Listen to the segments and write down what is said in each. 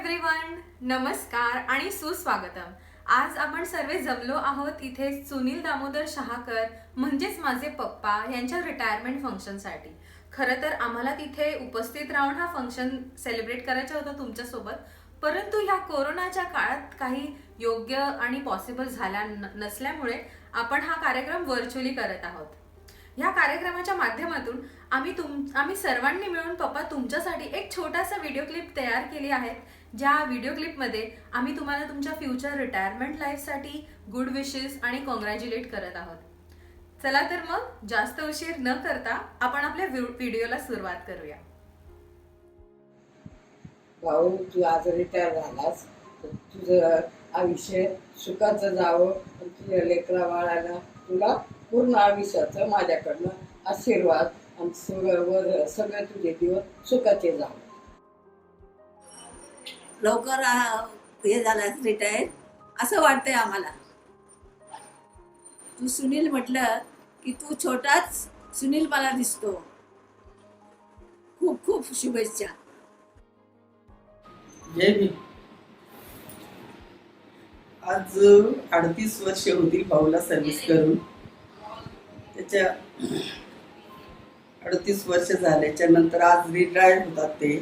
Everyone, नमस्कार आणि सुस्वागतम. आज आपण सर्व जमलो आहोत इथे सुनील दामोदर शहाकर म्हणजेच माझे पप्पा यांच्या रिटायरमेंट फंक्शनसाठी. खरं तर आम्हाला तिथे उपस्थित राहून हा फंक्शन सेलिब्रेट करायचा होता तुमच्यासोबत, परंतु ह्या कोरोनाच्या काळात काही योग्य आणि पॉसिबल झाल्या नसल्यामुळे आपण हा कार्यक्रम व्हर्च्युअली करत आहोत. या कार्यक्रमाच्या माध्यमातून आम्ही सर्वांनी मिळून पप्पा तुमच्यासाठी एक छोटासा व्हिडिओ क्लिप तयार केली आहे. ज्या व्हिडिओ क्लिपमध्ये आम्ही तुम्हाला तुमच्या फ्युचर रिटायरमेंट लाईफसाठी गुड विशेस आणि कॉंग्रॅच्युलेट करत आहोत. चला तर मग जास्त उशीर न करता आपण आपल्या व्हिडिओला सुरुवात करूया. भाऊ, तू आज रिटायर झालास तर तुझं आयुष्य सुखाचं जावं, तुझ्या लेकरा बाळाला तुला पूर्ण आयुष्याचं माझ्याकडनं आशीर्वाद आणि सगळे तुझे दिवस सुखाचे जावं. लवकर हे झालं रिटायर असं वाटतंय आम्हाला. तू सुनील म्हटलं की तू छोटाच सुनील मला दिसतो. खूप खूप शुभेच्छा. जय भीम. आज 38 वर्ष होती भाऊला सर्व्हिस करून. त्याच्या 38 वर्ष झाल्याच्या नंतर आज रिटायर होतात. ते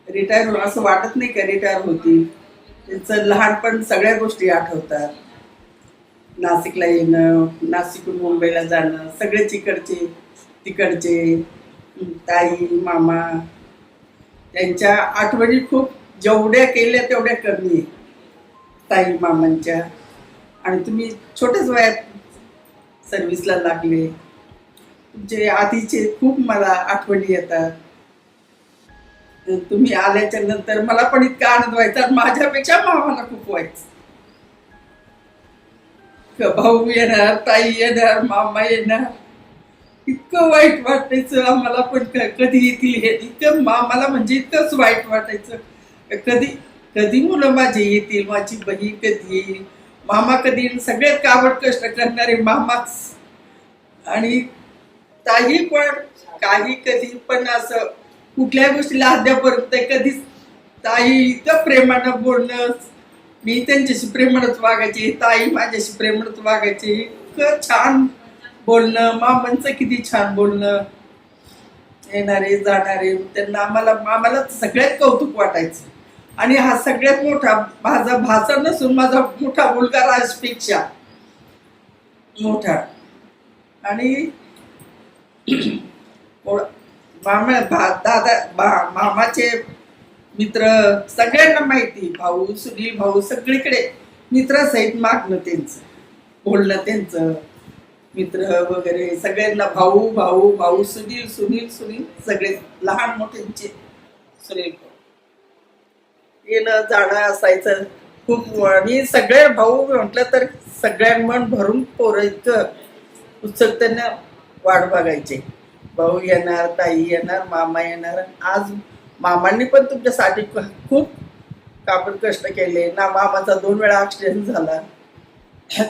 रिटायर होणं असं वाटत नाही का रिटायर होती. त्यांचं लहानपण सगळ्या गोष्टी आठवतात. नाशिकला येणं, नाशिकहून मुंबईला जाणं, सगळेच इकडचे तिकडचे ताई मामा, त्यांच्या आठवणी खूप जेवढ्या केल्या तेवढ्या कमी आहे ताई मामांच्या. आणि तुम्ही छोट्याच वयात सर्व्हिसला लागले. तुमचे आधीचे खूप मला आठवणी येतात. तुम्ही आल्याच्या नंतर मला पण इतका आनंद व्हायचा, माझ्यापेक्षा मामाला खूप व्हायचं. भाऊ येणार, ताई येणार, मामा येणार, इतकं वाईट वाटायचं आम्हाला. पण कधी येतील हे, इतकं मामाला म्हणजे इतकंच वाईट वाटायचं. कधी कधी मुलं माझी येतील, माझी बहीण कधी येईल, मामा कधी येईल. सगळ्यात काबड कष्ट करणारे मामाच. आणि ताई पण काही कधी पण असं कुठल्या गोष्टीला अद्यापर्यंत कधीच ताई इतकं प्रेमानं बोलणं, मी त्यांच्याशी प्रेमानच वागायचे, ताई माझ्याशी प्रेमानच वागायचे. इतकं छान बोलणं, मामांचं किती छान बोलणं. येणारे जाणारे त्यांना आम्हाला सगळ्यात कौतुक वाटायचं. आणि हा सगळ्यात मोठा माझा भाचा नसून माझा मोठा मुलगा राजपेक्षा मोठा. आणि मामाचे मित्र सगळ्यांना माहिती, भाऊ सुनील भाऊ सगळीकडे मित्रासहित मागणं त्यांचं, बोलणं त्यांचं, मित्र वगैरे सगळ्यांना भाऊ भाऊ भाऊ, सुनील सुनील सुनील, सगळे लहान मोठ्यांचे सुनील भाऊ. येणं जाणं असायचं खूप. आणि सगळे भाऊ म्हटलं तर सगळ्यां मन भरून पोरं इतकं उत्सुकतेनं वाट बघायचे. भाऊ येणार, ताई येणार, मामा येणार. आज मामांनी पण तुमच्यासाठी खूप काबड कष्ट केले ना. मामाचा 2 वेळा ॲक्सिडेंट झाला.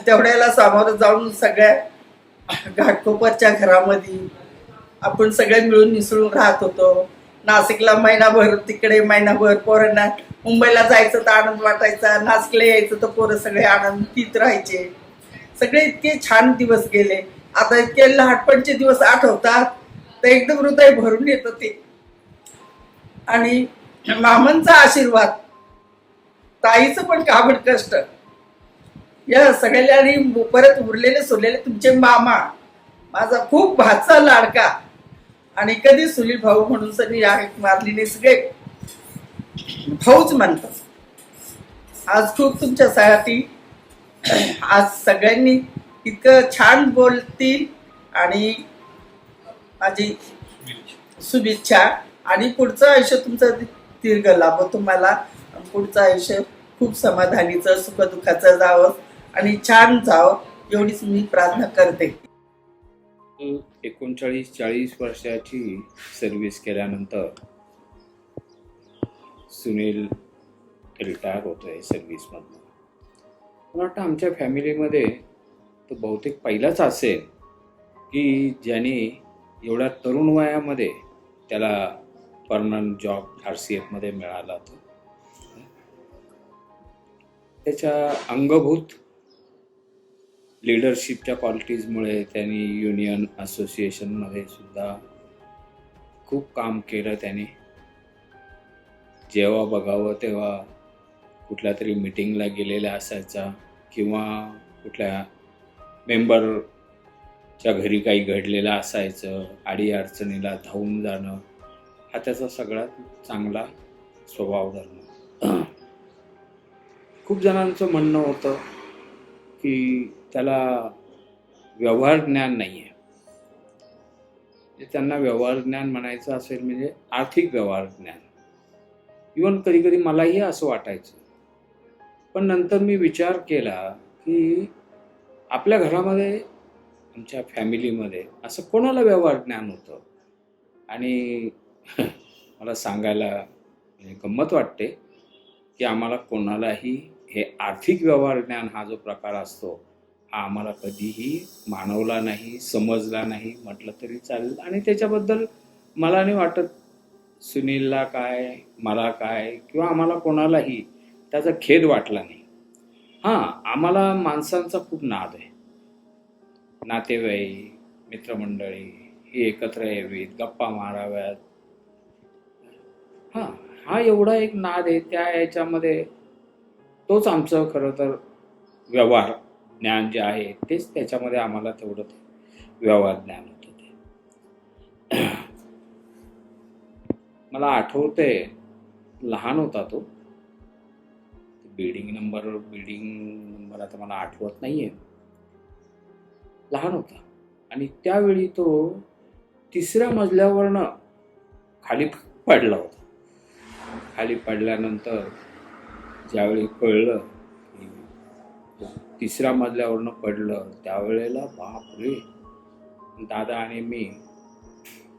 तेवढ्याला सामोरं जाऊन सगळ्या घाटकोपरच्या घरामध्ये आपण सगळे मिळून मिसळून राहत होतो. नाशिकला महिनाभर, तिकडे महिनाभर. पोरांना मुंबईला जायचं तर आनंद वाटायचा, नाशिकला यायचं तर पोरं सगळे आनंदित राहायचे. सगळे इतके छान दिवस गेले. आता इतके लहानपणचे दिवस आठवतात तर एकदम हृदय भरून येतं ते. आणि मामांचा आशीर्वाद, ताईचं पण काबड कष्ट, या सगळ्याला. आणि परत उरलेले सोडलेले तुमचे मामा, माझा खूप भाचा लाडका. आणि कधी सुनील भाऊ म्हणून सनी मारली नाही, सगळे भाऊच म्हणतात. आज खूप तुमच्यासाठी आज सगळ्यांनी इतकं छान बोलतील. आणि माझी शुभेच्छा. आणि पुढचं आयुष्य तुमचं दीर्घ लाभो तुम्हाला. पुढचं आयुष्य खूप समाधानीचं, सुखदुःखाचं जावं आणि छान जावं, एवढीच मी प्रार्थना करते. 39-40 वर्षाची सर्व्हिस केल्यानंतर सुनील रिटायर होतोय सर्व्हिसमधनं. मला वाटतं आमच्या फॅमिलीमध्ये तो बहुतेक पहिलाच असेल की ज्याने एवढ्या तरुण वयामध्ये त्याला परमनंट जॉब RCFमध्ये मिळाला होता. त्याच्या अंगभूत लिडरशिपच्या क्वालिटीजमुळे त्यांनी युनियन असोसिएशनमध्ये सुद्धा खूप काम केलं त्याने. जेव्हा बघावं तेव्हा कुठल्या तरी मीटिंगला गेलेला असायचा किंवा कुठल्या मेंबरच्या घरी काही घडलेलं असायचं, अडीअडचणीला धावून जाणं, हा त्याचा सगळ्यात चांगला स्वभाव धर्म. खूप जणांचं म्हणणं होतं की त्याला व्यवहार ज्ञान नाही आहे. त्यांना व्यवहार ज्ञान म्हणायचं असेल म्हणजे आर्थिक व्यवहार ज्ञान. इवन कधी कधी मलाही असं वाटायचं, पण नंतर मी विचार केला की आपल्या घरामध्ये, आमच्या फॅमिलीमध्ये असं कोणाला व्यवहार ज्ञान होतं. आणि मला सांगायला म्हणजे गंमत वाटते की आम्हाला कोणालाही हे आर्थिक व्यवहार ज्ञान हा जो प्रकार असतो हा आम्हाला कधीही मानवला नाही, समजला नाही म्हटलं तरी चालेल. आणि त्याच्याबद्दल मला नाही वाटत सुनीलला काय, मला काय, किंवा आम्हाला कोणालाही त्याचा खेद वाटला नाही. हां, आम्हाला माणसांचा खूप नाद आहे. नातेवाईक, मित्रमंडळी ही एकत्र यावीत, गप्पा माराव्यात, हा एवढा एक नाद आहे. त्या याच्यामध्ये तोच आमचं खरं तर व्यवहार ज्ञान जे आहे तेच त्याच्यामध्ये आम्हाला तेवढं ते व्यवहार ज्ञान होतं. ते मला आठवतंय, लहान होता तो. बिल्डिंग नंबर आता मला आठवत नाहीये. लहान होता आणि त्यावेळी तो 3ऱ्या मजल्यावरनं खाली पडला होता. खाली पडल्यानंतर ज्यावेळी कळलं की 3ऱ्या मजल्यावरनं पडलं, त्यावेळेला बापरे, दादा आणि मी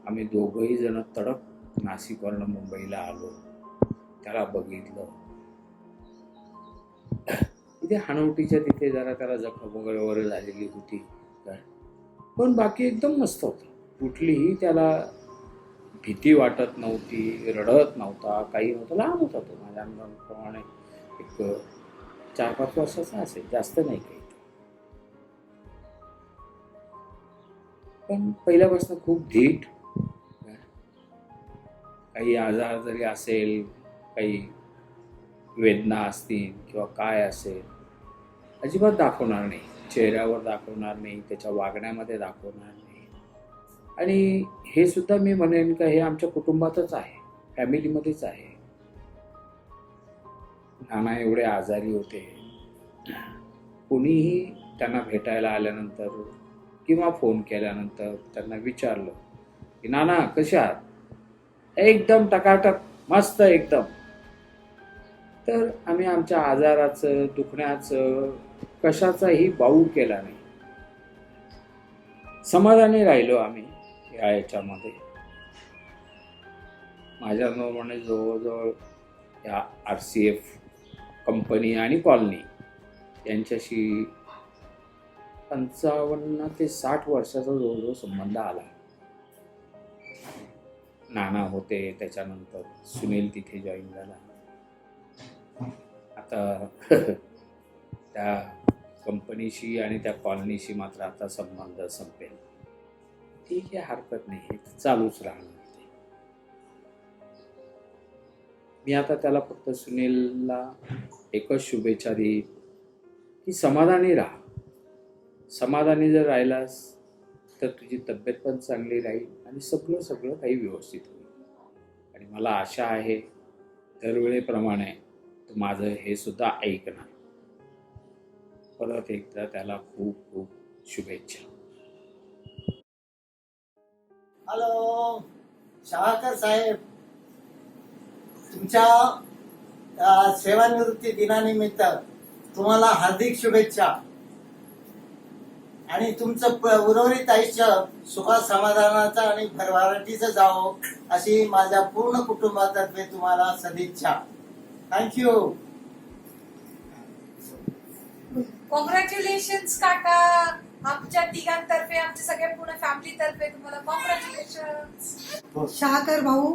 आम्ही दोघंही जण तडक नाशिकवरनं मुंबईला आलो. त्याला बघितलं. तिथे हानवटीच्या तिथे जरा त्याला जखम वगैरे झालेली होती, पण बाकी एकदम मस्त होतं. कुठलीही त्याला भीती वाटत नव्हती, रडत नव्हता, काही नव्हतं. लहान होता तो, माझ्या अनुभवाप्रमाणे एक 4-5 वर्षाचा असेल, जास्त नाही काही. पण पहिल्यापासून खूप धीट. काही आजार जरी असेल, काही वेदना असतील किंवा काय असेल, अजिबात दाखवणार नाही. चेहऱ्यावर दाखवणार नाही, त्याच्या वागण्यामध्ये दाखवणार नाही. आणि हे सुद्धा मी म्हणेन का हे आमच्या कुटुंबातच आहे, फॅमिलीमध्येच आहे. नाना एवढे आजारी होते. कोणीही त्यांना भेटायला आल्यानंतर किंवा फोन केल्यानंतर त्यांना विचारलं की नाना कसे आहात, एकदम टकाटक मस्त एकदम, तर आम्ही आमच्या आजाराचं, दुखण्याचं, कशाचाही बाऊ केला नाही. समाधानी राहिलो आम्ही या याच्यामध्ये. माझ्या अनुभवाने जवळजवळ या RCF कंपनी आणि कॉलनी यांच्याशी 55 ते 60 वर्षाचा जवळजवळ संबंध आला. नाना होते, त्याच्यानंतर सुनील तिथे जॉईन झाला. आता त्या कंपनीशी आणि त्या कॉलनीशी मात्र आता संबंध संपेल. ठीक आहे, हरकत नाही, हे चालूच राहणार. मी आता त्याला फक्त सुनीलला एकच शुभेच्छा देईन की समाधानी राहा. समाधानी जर राहिलास तर तुझी तब्येत पण चांगली राहील आणि सगळं काही व्यवस्थित होईल. आणि मला आशा आहे दरवेळेप्रमाणे तू माझं हे सुद्धा ऐकणार. परत एकदा त्याला खूप खूप शुभेच्छा. हॅलो शहाकर साहेब, तुमच्या सेवानिवृत्ती दिनानिमित्त तुम्हाला हार्दिक शुभेच्छा. आणि तुमचं उर्वरित आयुष्य सुखात, समाधानाचं आणि भरभराटीचं जावो अशी माझ्या पूर्ण कुटुंबातर्फे तुम्हाला सदिच्छा. थँक्यू. कॉंग्रॅच्युलेशन्स काका, आमच्या तिघांतर्फे, आमच्या सगळ्या पूर्ण फॅमिलीतर्फे तुम्हाला कॉंग्रॅच्युलेशन्स. शहाकर भाऊ,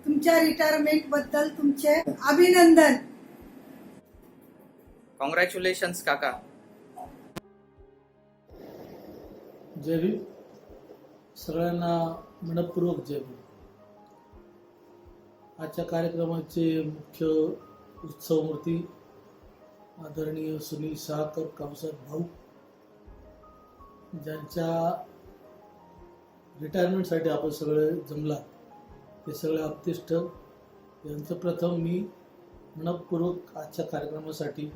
तुमच्या रिटायरमेंट बद्दल तुमचे अभिनंदन. कॉंग्रॅच्युलेशन्स काका. जय भीम. सगळ्यांना मनपूर्वक जय भीम. आजच्या कार्यक्रमाचे मुख्य उत्सवमूर्ती आदरणीय सुनील शाहकर कावसाहेब भाऊ, ज्यांच्या रिटायरमेंटसाठी आपण सगळे जमला, ते सगळे आप्तेष्ट यांचं प्रथम मी मनपूर्वक आजच्या कार्यक्रमासाठी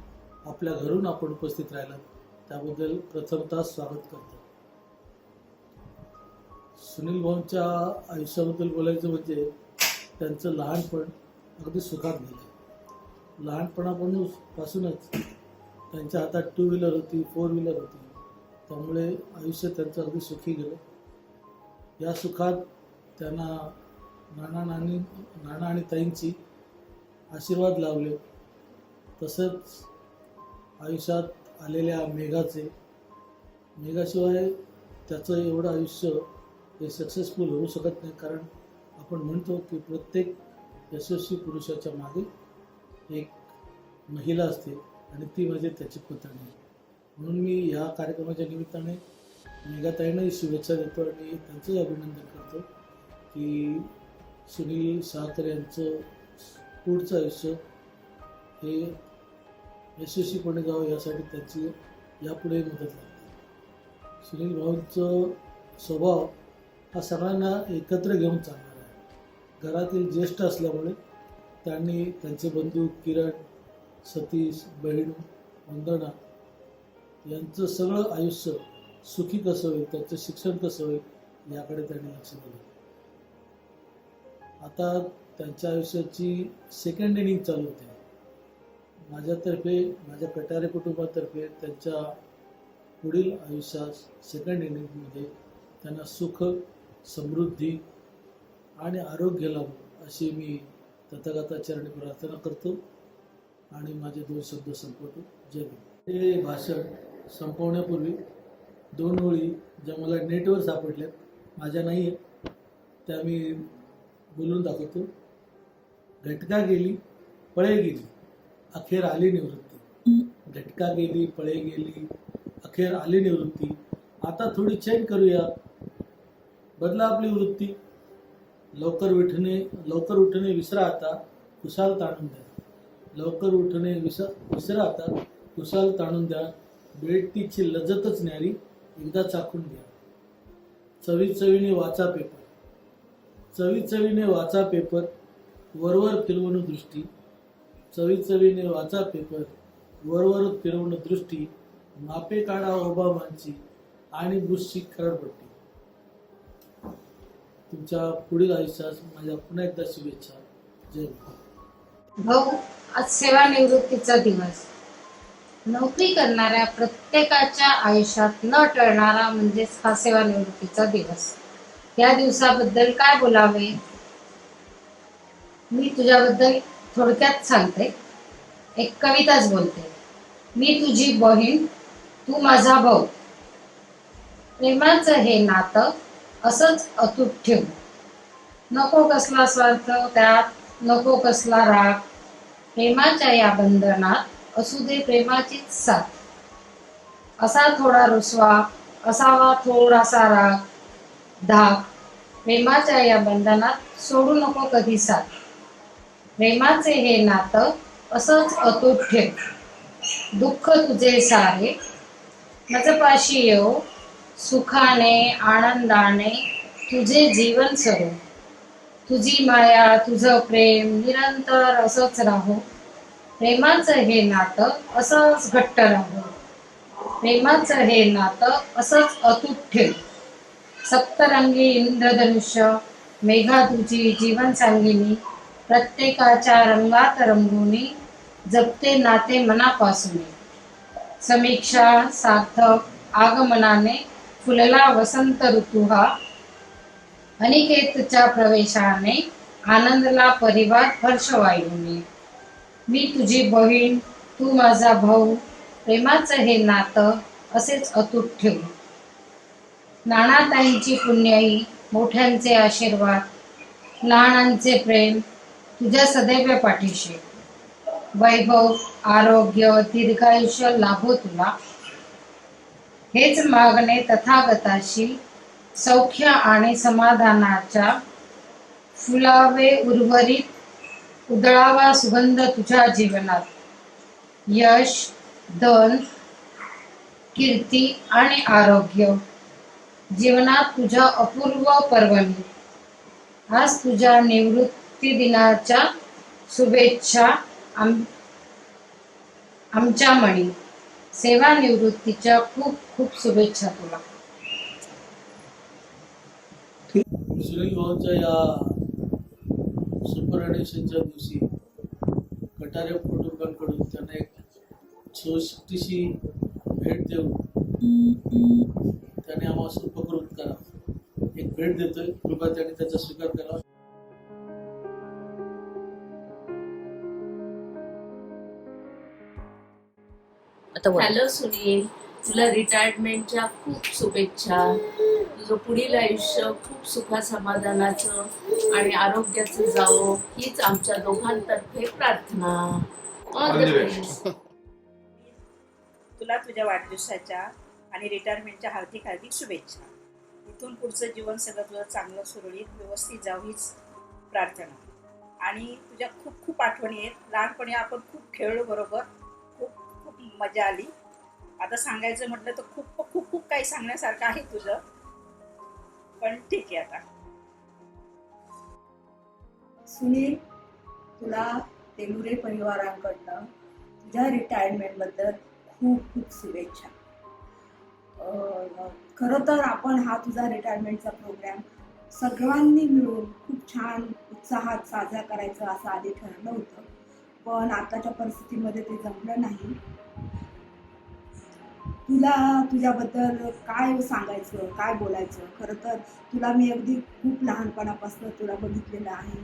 आपल्या घरून आपण उपस्थित राहिला त्याबद्दल प्रथमतः स्वागत करतो. सुनील भाऊंच्या आयुष्याबद्दल बोलायचं म्हणजे त्यांचं लहानपण अगदी सुखात गेलं. लहानपणापासूनच त्यांच्या हातात 2 व्हीलर होती, 4 व्हीलर होती, त्यामुळे आयुष्य त्यांचं अगदी सुखी गेलं. या सुखात त्यांना नाना आणि ताईंची आशीर्वाद लावले. तसंच आयुष्यात आलेल्या मेघाशिवाय त्याचं एवढं आयुष्य हे सक्सेसफुल होऊ शकत नाही, कारण आपण म्हणतो की प्रत्येक यशस्वी पुरुषाच्या मागे एक महिला असते आणि ती म्हणजे त्याची पत्नी. म्हणून मी ह्या कार्यक्रमाच्या निमित्ताने मेघाताईंनाही शुभेच्छा देतो आणि त्यांचंही अभिनंदन करतो की सुनील शाहकर यांचं पुढचं आयुष्य हे यशस्वीपणे जावं यासाठी त्यांची यापुढे मदत लागते. सुनील भाऊंचं स्वभाव हा सगळ्यांना एकत्र घेऊन चालणार आहे. घरातील ज्येष्ठ असल्यामुळे त्यांनी त्यांचे बंधू किरण, सतीश, बहीण, वंदना यांचं सगळं आयुष्य सुखी कसं होईल, त्यांचं शिक्षण कसं होईल याकडे त्यांनी लक्ष दिलं. आता त्यांच्या आयुष्याची सेकंड इनिंग चालू होते. माझ्यातर्फे, माझ्या कटारे कुटुंबातर्फे त्यांच्या पुढील आयुष्यात सेकंड इनिंगमध्ये त्यांना सुख, समृद्धी आणि आरोग्य लाभो अशी मी तथागता चरणी प्रार्थना करतो आणि माझे 2 शब्द संपवतो. जय भीम. हे भाषण संपवण्यापूर्वी 2 ओळी ज्या मला नेटवर सापडल्या, माझ्या नाही आहेत, त्या मी बोलून दाखवतो. घटका गेली, पळे गेली, अखेर आली निवृत्ती. घटका गेली, पळे गेली, अखेर आली निवृत्ती. आता थोडी चैन करूया, बदला आपली वृत्ती. लवकर उठणे विसरा आता, कुशाल ताणून द्या. लवकर उठणे विसरा आता, कुशाल ताणून द्या. बेडटीची लज्जतच न्यारी, एकदा चाखून घ्या. चवीने वाचा पेपर, चवीने वाचा पेपर, वरवर फिरवून दृष्टी. चवीने वाचा पेपर, वरवर फिरवून दृष्टी. मापे काढा ओबामांची आणि बुशची खरडपट्टी. तुमच्या पुढील आयुष्यास माझ्या पुन्हा एकदा शुभेच्छा. जय भाऊ, आज सेवानिवृत्तीचा दिवस. नोकरी करणाऱ्या प्रत्येकाच्या आयुष्यात न टळणारा म्हणजेच हा सेवानिवृत्तीचा दिवस. या दिवसाबद्दल काय बोलावे, मी तुझ्याबद्दल थोडक्यात सांगते. एक कविताच बोलते. मी तुझी बहीण, तू माझा भाऊ. प्रेमाचं हे नातं असंच अतूट ठेवू. नको कसला स्वार्थ त्यात, नको कसला राग. प्रेमाच्या या बंधनात असू दे प्रेमाचीच साथ. असा थोडा रुसवा, असावा थोडासा राग, धाक. प्रेमाच्या या बंधनात सोडू नको कधी साथ. प्रेमाचे हे नातं असंच अतूट ठेव. दुःख तुझे सारे माझपाशी येऊ. सुखाने आनंदाने तुझे जीवन सरो. तुझी माया तुझं प्रेम निरंतर असंच राहो. प्रेमाचं हे नातं असंच घट्ट राहो. प्रेमाचं हे नातं असंच अतूट ठेव. सप्तरंगी इंद्रधनुष्य मेघा तुझी जीवन सांगिनी. प्रत्येकाच्या रंगात रंगुनी जपते नाते मनापासून. समीक्षा सार्थक आगमनाने फुलला वसंत ऋतू हा. अनिकेतच्या प्रवेशाने आनंदला परिवार हर्षवायूने. मी तुझी बहीण, तू माझा भाऊ. प्रेमाचं हे नातं असेच अतूट ठेवू. नानाताईंची पुण्याई, मोठ्यांचे आशीर्वाद, लहानांचे प्रेम तुझ्या सदैव पाठीशी. वैभव, आरोग्य, दीर्घायुष्य लाभो तुला. हेच मागणे तथागताशी, सौख्य आणि समाधानाच्या फुलावे उर्वरित, उधळावा सुगंध तुझ्या जीवनात. यश, धन, कीर्ती आणि आरोग्य जीवनात तुझ्या अपूर्व पर्वणी. आज तुझ्या निवृत्ती दिनाच्या शुभेच्छा आमच्या मणी. सेवानिवृत्तीच्या खूप खूप शुभेच्छा तुला. सुनील भाऊंच्या या सुपरएडिशनच्या दिवशी कटारे कुटुंबांकडून त्यांना एक छोटीशी भेट देऊन त्याने आम्हाला सुखकृत करा. एक भेट देतोय, कृपया त्याने त्याचा स्वीकार करा. हॅलो सुनील, तुला रिटायरमेंटच्या खूप शुभेच्छा. तुझं पुढील आयुष्य खूप सुखा समाधानाचं आणि आरोग्याचं जावो हीच आमच्या दोघांतर्फे प्रार्थना. All the best. तुला तुझ्या वाढदिवसाच्या आणि रिटायरमेंटच्या हार्दिक हार्दिक शुभेच्छा. इथून पुढचं जीवन सगळं तुझं चांगलं सुरळीत व्यवस्थित जावं हीच प्रार्थना. आणि तुझ्या खूप खूप आठवणी आहेत. लहानपणी आपण खूप खेळलो बरोबर, खूप खूप मजा आली. आता सांगायचं म्हटलं तर खूप खूप खूप काही सांगण्यासारखं आहे तुझं, पण ठीक आहे. आता सुनील, तुला तेलुरे परिवारांकडनं तुझ्या रिटायरमेंटबद्दल खूप खूप शुभेच्छा. खरं तर आपण हा तुझा रिटायरमेंटचा प्रोग्राम सर्वांनी मिळून खूप छान उत्साहात साजरा करायचं असं आधी ठरलं होतं, पण आताच्या परिस्थितीमध्ये ते जमलं नाही. तुला तुझ्याबद्दल काय सांगायचं, काय बोलायचं. खरं तर तुला मी अगदी खूप लहानपणापासून तुला बघितलेलं आहे.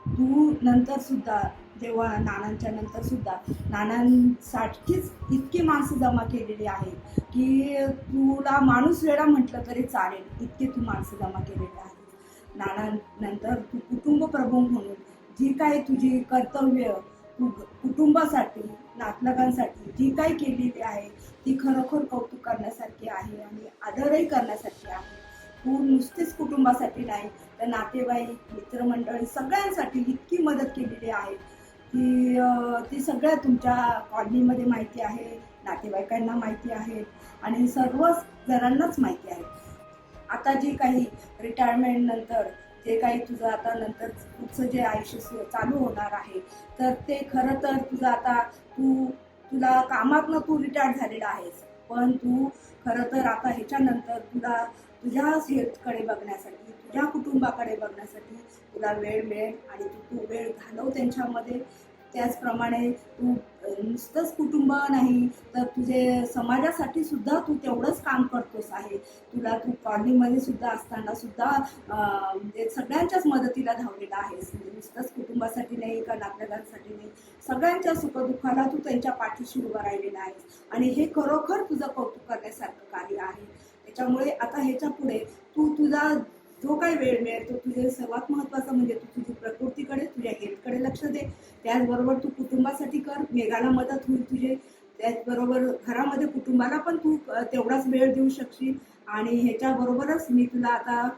तू नंतरसुद्धा जेव्हा नानांच्या नंतरसुद्धा नानांसाठीच इतकी माणसं जमा केलेली आहेत की तुला माणूस वेडा म्हटलं तरी चालेल, इतके तू माणसं जमा केलेली आहेत. नानांनंतर तू कुटुंब प्रमुख म्हणून जी काही तुझी कर्तव्य तू कुटुंबासाठी, नातलगांसाठी जी काही केलेली आहे ती खरोखर कौतुक करण्यासारखी आहे आणि आदरही करण्यासारखी आहे. तू नुसतीच कुटुंबासाठी नाही तर नातेवाईक, मित्रमंडळी सगळ्यांसाठी इतकी मदत केलेली आहे की ती सगळ्या तुमच्या कॉलनीमध्ये माहिती आहे, नातेवाईकांना माहिती आहे आणि सर्वच जणांनाच माहिती आहे. आता जी काही रिटायरमेंट नंतर जे काही तुझं आता नंतर पुढचं जे आयुष्य चालू होणार आहे तर ते खरं तर तुझं आता तुला कामातनं तू रिटायर झालेला आहेस, पण तू खरं तर आता ह्याच्यानंतर तुला तुझ्याच हेल्थकडे बघण्यासाठी, तुझ्या कुटुंबाकडे बघण्यासाठी तुला वेळ मिळेल आणि तू वेळ घालव त्यांच्यामध्ये. त्याचप्रमाणे तू नुसतंच कुटुंब नाही तर तुझे समाजासाठी सुद्धा तू तेवढंच काम करतोस आहे. तुला तू कॉलनीमध्ये सुद्धा असताना सुद्धा म्हणजे सगळ्यांच्याच मदतीला धावलेला आहेस. म्हणजे नुसतंच कुटुंबासाठी नाही का नातलगांसाठी नाही, सगळ्यांच्या सुखदुःखाला तू त्यांच्या पाठीशी उभा राहिलेला आहेस आणि हे खरोखर तुझं कौतुक करण्यासारखं कार्य आहे. त्याच्यामुळे आता ह्याच्या पुढे तुझा जो काही वेळ मिळेल तो तुझे सर्वात महत्त्वाचं म्हणजे तू तुझी प्रकृतीकडे, तुझ्या हेल्थकडे लक्ष दे. त्याचबरोबर तू कुटुंबासाठी कर, मेघाला मदत होईल तुझे. त्याचबरोबर घरामध्ये कुटुंबाला पण तू तेवढाच वेळ देऊ शकशील. आणि ह्याच्याबरोबरच मी तुला आता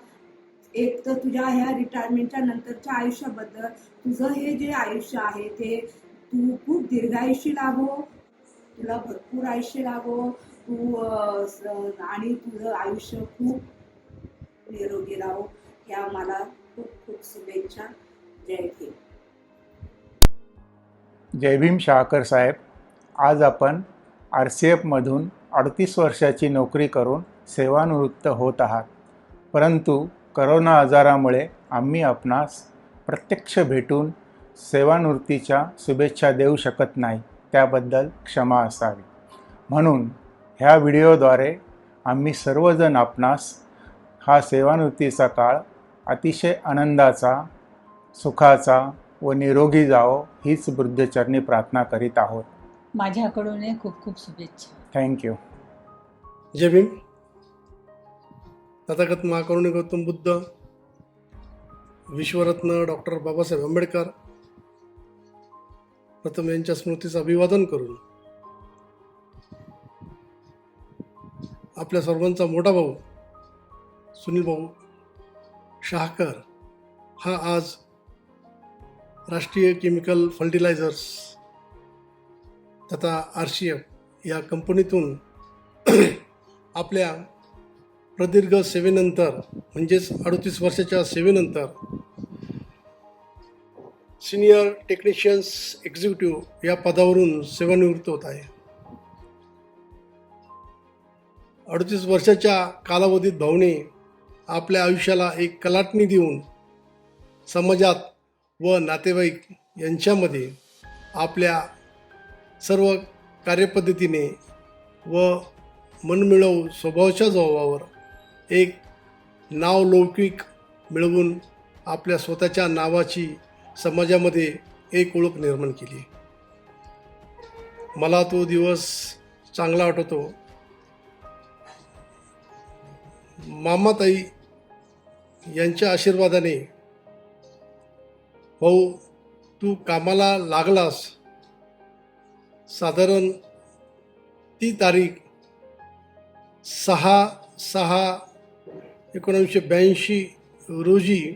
एक तर तुझ्या ह्या रिटायरमेंटच्या नंतरच्या आयुष्याबद्दल, तुझं हे जे आयुष्य आहे ते तू खूप दीर्घायुष्य लाभो, तुला भरपूर आयुष्य लाभो तू आणि तुझं आयुष्य खूप निरोगी राहो. ह्या मला खूप खूप शुभेच्छा. जय भीम. जय भीम शहाकर साहेब. आज आपण RCFमधून 38 वर्षाची नोकरी करून सेवानिवृत्त होत आहात, परंतु करोना आजारामुळे आम्ही आपणास प्रत्यक्ष भेटून सेवानिवृत्तीच्या शुभेच्छा देऊ शकत नाही, त्याबद्दल क्षमा असावी. म्हणून ह्या व्हिडिओद्वारे आम्ही सर्वजण आपणास हा सेवानिवृत्तीचा काळ अतिशय आनंदाचा, सुखाचा व निरोगी जावो हीच बुद्धचरणी प्रार्थना करीत आहोत. माझ्याकडून खूप खूप शुभेच्छा. थँक्यू. जय भीम. तथागत महाकरुणी गौतम बुद्ध, विश्वरत्न डॉक्टर बाबासाहेब आंबेडकर प्रथम यांच्या स्मृतीचं अभिवादन करून आपल्या सर्वांचा मोठा भाऊ सुनील भाऊ शहाकर हा आज राष्ट्रीय केमिकल फर्टिलायझर्स तथा RCF या कंपनीतून आपल्या प्रदीर्घ सेवेनंतर म्हणजेच 38 वर्षाच्या सेवेनंतर सिनियर टेक्निशियन्स एक्झिक्युटिव्ह या पदावरून सेवानिवृत्त होत आहे. 38 वर्षाच्या कालावधीत भाऊने आपल्या आयुष्याला एक कलाटणी देऊन समाजात व नातेवाईक यांच्यामध्ये आपल्या सर्व कार्यपद्धतीने व मनमिळावू स्वभावाच्या जोरावर एक नावलौकिक मिळवून आपल्या स्वतःच्या नावाची समाजामध्ये एक ओळख निर्माण केली. मला तो दिवस चांगला आठवतो. मामाताई यांच्या आशीर्वादाने भाऊ तू कामाला लागलास. साधारण ती तारीख 6/6/1982 रोजी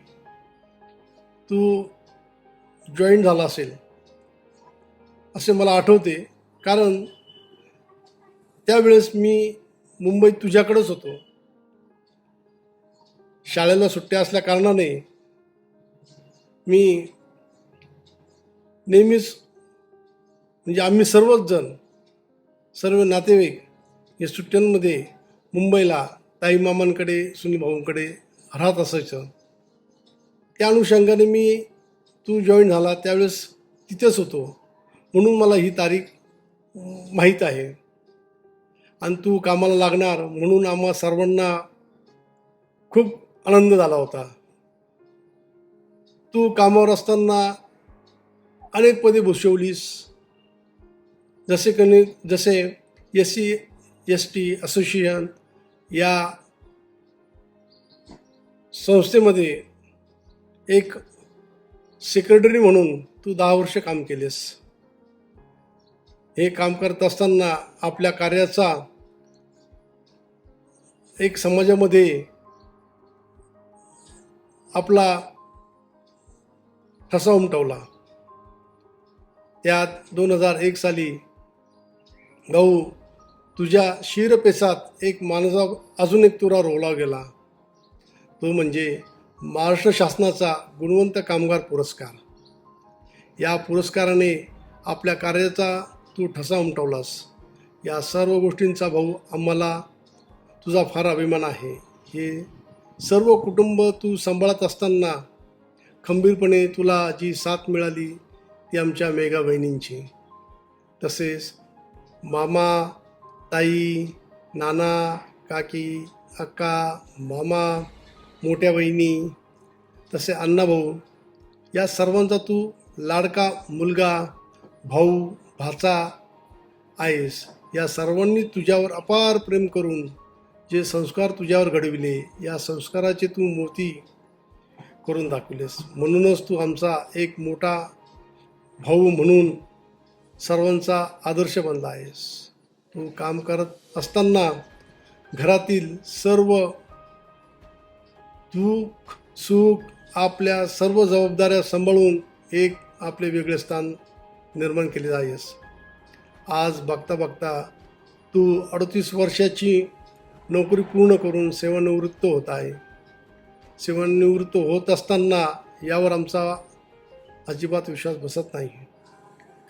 तू जॉईन झाला असेल असे मला आठवते, कारण त्यावेळेस मी मुंबईत तुझ्याकडेच होतो. शाळेला सुट्ट्या असल्या कारणाने मी नेहमीच म्हणजे आम्ही सर्व नातेवाईक या सुट्ट्यांमध्ये मुंबईला ताई मामांकडे सुनील भाऊंकडे राहत असायचं. त्या अनुषंगाने मी तू जॉईन झाला त्यावेळेस तिथेच होतो, म्हणून मला ही तारीख माहीत आहे. आणि तू कामाला लागणार म्हणून आम्हा सर्वांना खूप आनंद झाला होता. तू कामावर असताना अनेक पदे भूषवलीस, जसे SC/ST असोसिएशन या संस्थेमध्ये एक सेक्रेटरी म्हणून तू 10 वर्ष काम केलेस. हे काम करत असताना आपल्या कार्याचा एक समाजामध्ये आपला ठसा उमटवला. त्यात 2001 साली भाऊ तुझ्या शिरपेचात एक मानाचा अजून एक तुरा रोवला गेला, तो म्हणजे महाराष्ट्र शासनाचा गुणवंत कामगार पुरस्कार. या पुरस्काराने आपल्या कार्याचा तू ठसा उमटवलास. या सर्व गोष्टींचा भाऊ आम्हाला तुझा फार अभिमान आहे. हे सर्व कुटुंब तू सांभाळत असताना खंबीरपणे तुला जी साथ मिळाली ती आमच्या मेघा बहिणींची, तसेच मामा, ताई, नाना, काकी, अक्का, मामा, मोठ्या बहिणी, तसे अण्णाभाऊ या सर्वांचा तू लाडका मुलगा, भाऊ, भाचा आहेस. या सर्वांनी तुझ्यावर अपार प्रेम करून जे संस्कार तुझ्यावर घडविले, या संस्काराचे तू मूर्ती करून दाखवलेस. म्हणूनच तू आमचा एक मोठा भाऊ म्हणून सर्वांचा आदर्श बनला आहेस. तू काम करत असताना घरातील सर्व दुःख सुख आपल्या सर्व जबाबदाऱ्या सांभाळून एक आपले वेगळे स्थान निर्माण केले आहेस. आज बघता बघता तू 38 वर्षाची नोकरी पूर्ण करून सेवानिवृत्त होत आहे. सेवानिवृत्त होत असताना यावर आमचा अजिबात विश्वास बसत नाही,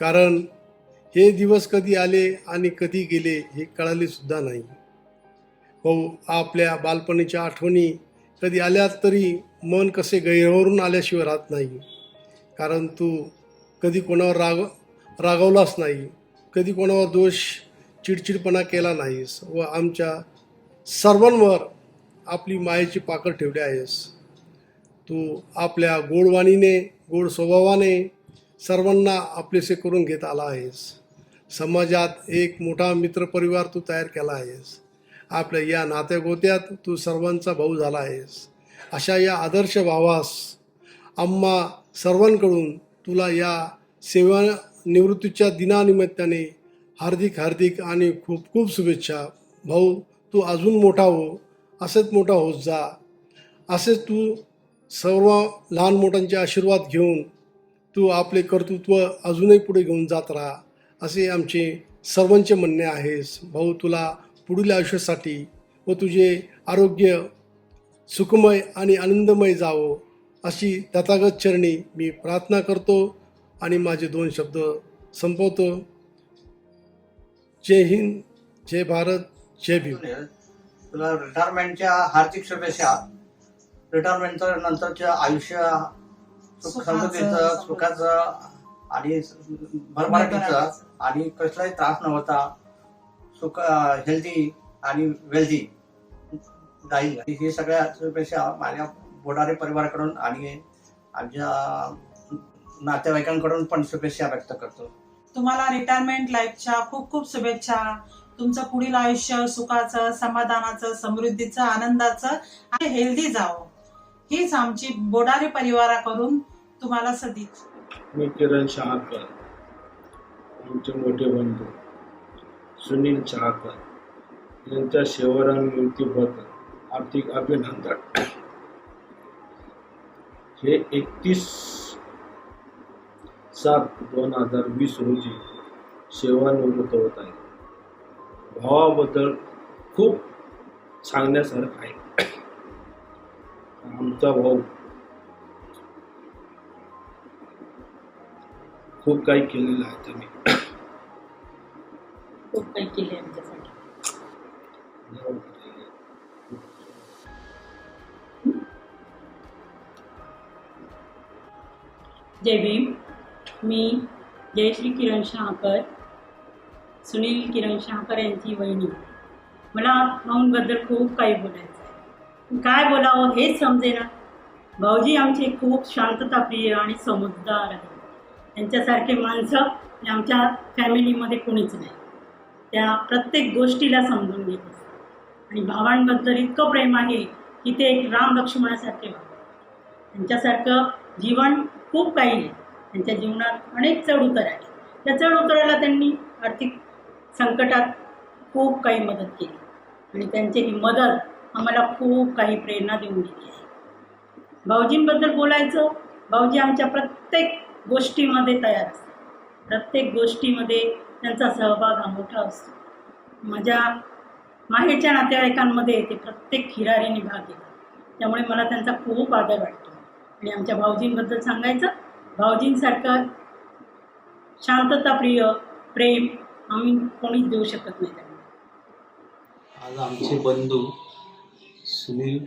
कारण हे दिवस कधी आले आणि कधी गेले हे कळाले सुद्धा नाही. भाऊ आपल्या बालपणीच्या आठवणी कधी आल्या तरी मन कसे गैरवरून आल्याशिवाय राहत नाही, कारण तू कधी कोणावर रागवलाच नाही, कधी कोणावर दोष चिडचिडपणा केला नाहीस व आमच्या सर्वांवर आपली मायेची पाकड ठेवली आहेस. तू आपल्या गोडवाणीने गोड स्वभावाने सर्वांना आपलेसे करून घेत आला आहेस. समाजात एक मोठा मित्रपरिवार तू तयार केला आहेस. आपल्या या नात्यागोत्यात तू सर्वांचा भाऊ झाला आहेस. अशा या आदर्श भावास आम्हा सर्वांकडून तुला या निवृत्तीच्या दिनानिमित्ताने हार्दिक हार्दिक आणि खूप खूप शुभेच्छा. भाऊ, तू अजून मोठा हो, असंच मोठा होत जा. असेच तू सर्व लहान मोठ्यांचे आशीर्वाद घेऊन तू आपले कर्तृत्व अजूनही पुढे घेऊन जात राहा, असे आमचे सर्वांचे म्हणणे आहे. भाऊ, तुला पुढील आयुष्यासाठी व तुझे आरोग्य सुखमय आणि आनंदमय जावो, अशी तथागत चरणी मी प्रार्थना करतो आणि माझे 2 शब्द संपवतो. जय हिंद, जय भारत, जय भीम. तुला रिटायरमेंटच्या हार्दिक शुभेच्छा. रिटायरमेंटचं नंतरचं आयुष्य सुख समृद्धीचं, सुखाचं आणि भरभराटीचं आणि कसलाही त्रास न होता सुख हेल्दी आणि वेल्दी जाईल, ही सगळ्या शुभेच्छा माझ्या बोडारे परिवाराकडून आणि आमच्या नातेवाईकांकडून पण शुभेच्छा व्यक्त करतो. तुम्हाला रिटायरमेंट लाईफच्या खूप खूप शुभेच्छा. तुमचं पुढील आयुष्य सुखाचं, समाधानाचं, समृद्धीचं, आनंदाचं आणि हेल्दी जावं, हीच आमची बोडारे परिवाराकडून तुम्हाला सदिच्छा. मी किरण शहाकर, आमचे मोठे बंधू सुनील शहाकर यांच्या सेवानिवृत्तीबद्दल हार्दिक अभिनंदन. हे 31/7/2020 रोजी सेवानिवृत्त होत आहे. भावाबद्दल खूप सांगण्यासारखं आहे. आमचा भाऊ खूप काही केलेलं आहे. त्यांनी खूप काही केले आमच्यासाठी. जय भीम. मी जयश्री किरण शहाकर, सुनील किरण शहाकर यांची वहिनी. मला भाऊंबद्दल खूप काही बोलायचं आहे. काय बोलावं हेच समजेना. भाऊजी आमचे खूप शांतताप्रिय आणि समजदार आहेत. त्यांच्यासारखे माणसं आमच्या फॅमिलीमध्ये कोणीच नाही. त्या प्रत्येक गोष्टीला समजून घेत असतात आणि भावांबद्दल इतकं प्रेम आहे की ते एक राम लक्ष्मणासारखे वागतात. त्यांच्यासारखं जीवन खूप काही नाही. त्यांच्या जीवनात अनेक चढउतार आले. त्या चढउताराला त्यांनी आर्थिक संकटात खूप काही मदत केली आणि त्यांची ही मदत आम्हाला खूप काही प्रेरणा देऊन गेली आहे. भाऊजींबद्दल बोलायचं, भाऊजी आमच्या प्रत्येक गोष्टीमध्ये तयार असतात. प्रत्येक गोष्टीमध्ये त्यांचा सहभाग हा मोठा असतो. माझ्या माहेरच्या नातेवाईकांमध्ये ते प्रत्येक हिरारीने भाग घेतात. त्यामुळे मला त्यांचा खूप आदर वाटतो. आणि आमच्या भाऊजींबद्दल सांगायचं, भाऊजींसारखं शांतताप्रिय प्रेम आम्ही कोणीच देऊ शकत नाही त्यांना. आज आमचे बंधू सुनील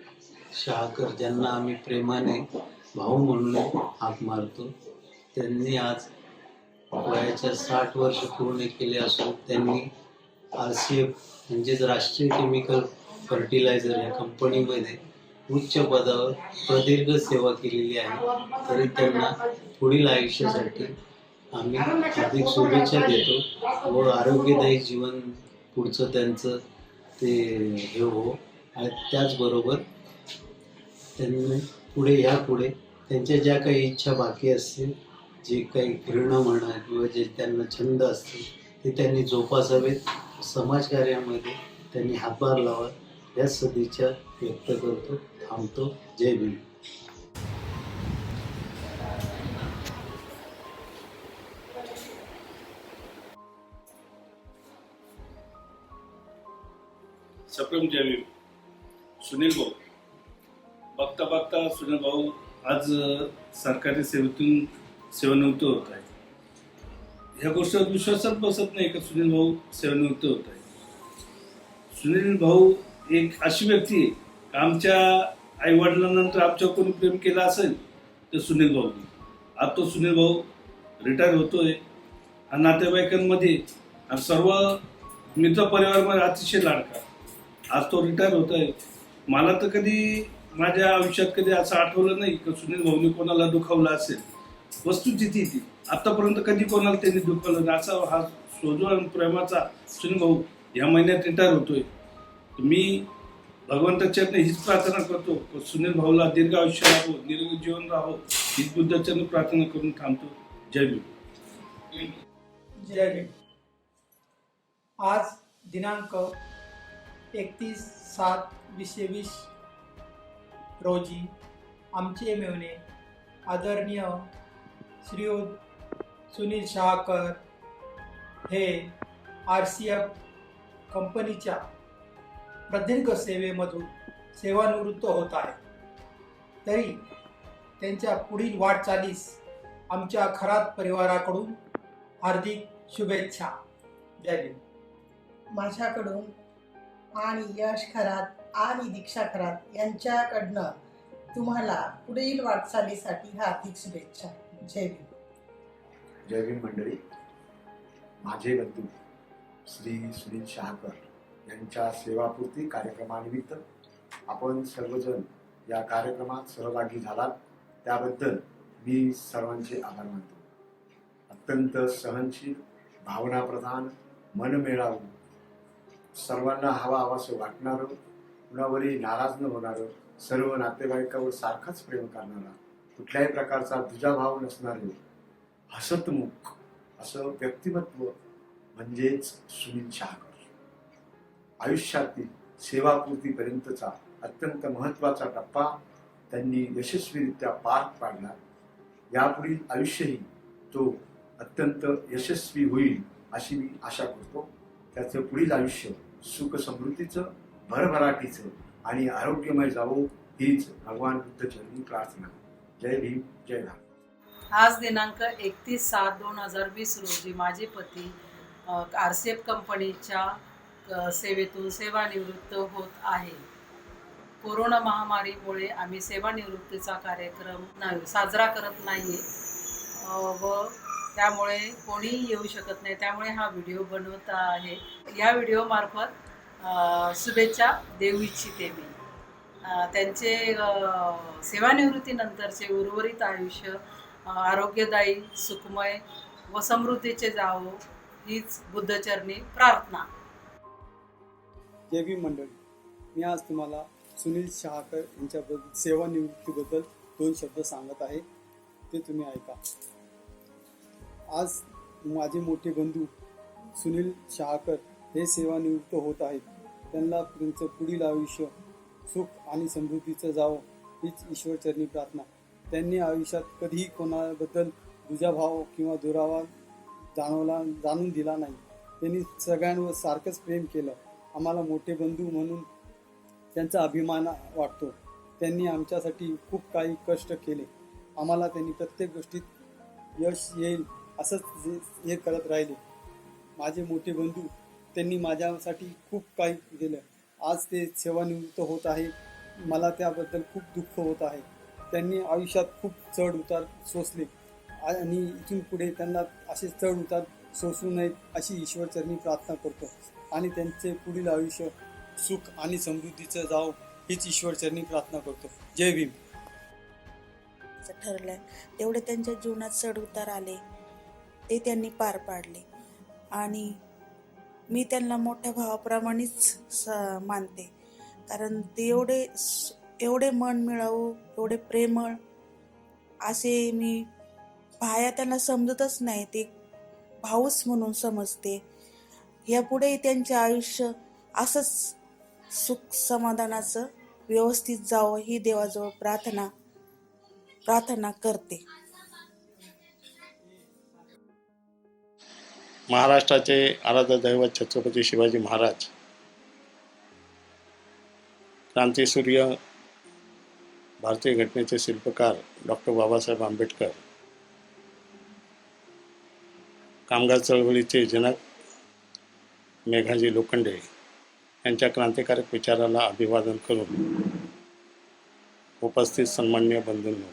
शहाकर, ज्यांना आम्ही प्रेमाने भाऊ म्हणून हाक मारतो, त्यांनी आज वयाच्या 60 वर्ष पूर्ण केले असून त्यांनी RCF म्हणजेच राष्ट्रीय केमिकल फर्टिलायझर या कंपनीमध्ये उच्च पदावर प्रदीर्घ सेवा केलेली आहे. तरी त्यांना पुढील आयुष्यासाठी आम्ही हार्दिक शुभेच्छा देतो व आरोग्यदायी जीवन पुढचं त्यांचं ते हे हो. आणि त्याचबरोबर त्यांनी पुढे त्यांच्या ज्या काही इच्छा बाकी असतील, जे काही फिरणं म्हणा किंवा जे त्यांना छंद असतील, ते त्यांनी जोपासावेत. समाजकार्यामध्ये त्यांनी हातभार लावा या सदिच्छा व्यक्त करतो. थांबतो. जय भीम. सप्रम जय भीम. सुनील भाऊ, बघता बघता सुनील भाऊ आज सरकारी सेवेतून सेवानिवृत्त होत आहे. ह्या गोष्टीवर विश्वासात बसत नाही का सुनील भाऊ सेवानिवृत्त होत आहे. सुनील भाऊ एक अशी व्यक्ती आहे, आमच्या आई वडिलांनंतर आमच्यावर कोणी प्रेम केला असेल तर सुनील भाऊनी. आज तो सुनील भाऊ रिटायर होतोय. नातेवाईकांमध्ये सर्व मित्र परिवारामध्ये अतिशय लाडका. आज तो रिटायर होतोय. मला तर कधी माझ्या आयुष्यात कधी असं आठवलं नाही की सुनील भाऊनी कोणाला दुखावलं असेल. वस्तुस्थिती ती आतापर्यंत कधी कोणाला त्यांनी दुखावलं नाही. असा हा सोजवळ प्रेमाचा सुनील भाऊ ह्या महिन्यात रिटायर होतोय. मी भगवंताच्या हीच प्रार्थना करतो, सुनील भाऊला दीर्घ आयुष्य राहो, निरोगी जीवन राहो, हीच बुद्धाच्या प्रार्थना करून थांबतो. जय भीम. जय भीम. आज दिनांक 31/7/2020 रोजी आमचे मेव्हणे आदरणीय श्रीयुत सुनील शहाकर हे RCF कंपनीच्या प्रदीर्घ सेवेमधून सेवानिवृत्त होत आहे. तरी त्यांच्या पुढील वाटचालीस आमच्या खरात परिवाराकडून हार्दिक शुभेच्छा. जय भीम. माझ्याकडून आणि यश खरात आणि दीक्षा खरात यांच्याकडनं तुम्हाला पुढील वाटचालीसाठी हार्दिक शुभेच्छा. जय भीम. जय भीम मंडळी. माझे बंधू श्री सुनील शहाकर यांच्या सेवापूर्ती कार्यक्रमानिमित्त आपण सर्वजण या कार्यक्रमात सहभागी झालात त्याबद्दल मी सर्वांचे आभार मानतो. अत्यंत सहनशील, भावनाप्रधान, मनमिळावू, सर्वांना हवाहवासं वाटणारं, कुणावरही नाराज न होणारं, सर्व नातेवाईकावर सारखंच प्रेम करणारा, कुठल्याही प्रकारचा दुजाभाव नसणारे, हसतमुख असं व्यक्तिमत्व म्हणजेच सुनील शहाकर. आयुष्यातील सेवापूर्तीपर्यंतचा अत्यंत महत्त्वाचा टप्पा त्यांनी यशस्वीरित्या पार पाडला. यापुढील आयुष्यही तो अत्यंत यशस्वी होईल अशी मी आशा करतो. त्याचं पुढील आयुष्य सुख समृद्धीचं, भरभराटीचं आणि आरोग्यमय जावो हीच भगवान बुद्धचरणी प्रार्थना. जय भीम, जय भारत. आज दिनांक 31/7/2020 रोजी माझे पती RCF कंपनीच्या सेवेतून सेवानिवृत्त होत आहे. कोरोना महामारीमुळे आम्ही सेवानिवृत्तीचा कार्यक्रम साजरा करत नाही व त्यामुळे कोणीही येऊ शकत नाही. त्यामुळे हा व्हिडिओ बनवत आहे. या व्हिडिओमार्फत शुभेच्छा देऊ इच्छिते मी. त्यांचे सेवानिवृत्तीनंतरचे उर्वरित आयुष्य आरोग्यदायी, सुखमय व समृद्धीचे जावो हीच बुद्धचरणी प्रार्थना. जय भीम मंडळी. मी आज तुम्हाला सुनील शहाकर यांच्या सेवानिवृत्तीबद्दल 2 शब्द सांगत आहे, ते तुम्ही ऐका. आज माझे मोठे बंधू सुनील शहाकर हे सेवानिवृत्त होत आहेत. त्यांना त्यांचं पुढील आयुष्य सुख आणि समृद्धीचं जावं हीच ईश्वरचरणी प्रार्थना. त्यांनी आयुष्यात कधीही कोणाबद्दल दुजाभाव किंवा दुरावा जाणून दिला नाही. त्यांनी सगळ्यांवर सारखंच प्रेम केलं. आम्हाला मोठे बंधू म्हणून त्यांचा अभिमान वाटतो. त्यांनी आमच्यासाठी खूप काही कष्ट केले. आम्हाला त्यांनी प्रत्येक गोष्टीत यश येईल असंच हे करत राहिले. माझे मोठे बंधू त्यांनी माझ्यासाठी खूप काही केलं. आज ते सेवानिवृत्त होत आहे. मला त्याबद्दल खूप दुःख होत आहे. त्यांनी आयुष्यात खूप चढ उतार सोसले आणि इथून पुढे त्यांना असे चढ उतार सोसू नयेत अशी ईश्वरचरणी प्रार्थना करतो आणि त्यांचे पुढील आयुष्य सुख आणि समृद्धीचं जावं हीच ईश्वरचरणी प्रार्थना करतो. जय भीम. ठरलंय तेवढे त्यांच्या जीवनात चढ उतार आले ते त्यांनी पार पाडले आणि मी त्यांना मोठ्या भावाप्रमाणेच मानते. कारण ते एवढे मन मिळावू, एवढे प्रेमळ असे मी भाया त्यांना समजतच नाही. ते भाऊच म्हणून समजते. यापुढे त्यांचे आयुष्य असंच सुख समाधानाचं व्यवस्थित जावं ही देवाजवळ प्रार्थना करते. महाराष्ट्राचे आराध्य दैवत छत्रपती शिवाजी महाराज, क्रांतीसूर्य, भारतीय घटनेचे शिल्पकार डॉक्टर बाबासाहेब आंबेडकर, कामगार चळवळीचे जनक मेघाजी लोखंडे यांच्या क्रांतिकारक विचाराला अभिवादन करून उपस्थित सन्माननीय बंधूंनो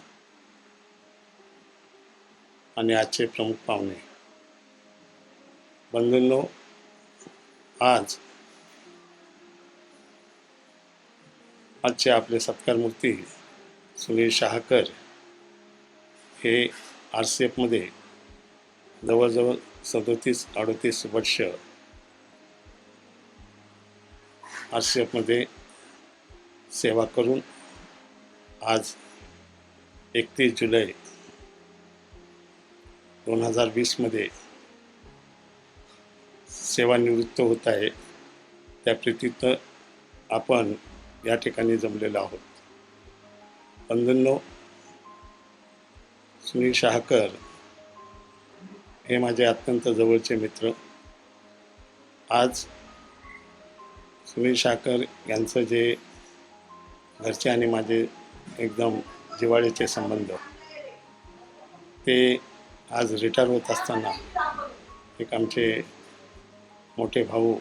आणि आजचे प्रमुख पाहुणे बंधूंनो, आजचे आपले सत्कारमूर्ती सुनील शहाकर हे RCFमध्ये जवळजवळ 37-38 वर्ष RCFमध्ये सेवा करून आज 31 जुलै 2020 मध्ये सेवानिवृत्त होत आहे त्या प्रीतीत आपण या ठिकाणी जमलेलो आहोत. बंधूंनो, सुनील शहाकर हे माझे अत्यंत जवळचे मित्र. आज सुनील शहाकर यांचं जे घरचे आणि माझे एकदम जिव्हाळ्याचे संबंध ते आज रिटायर होत असताना एक आमचे मोठे भाऊ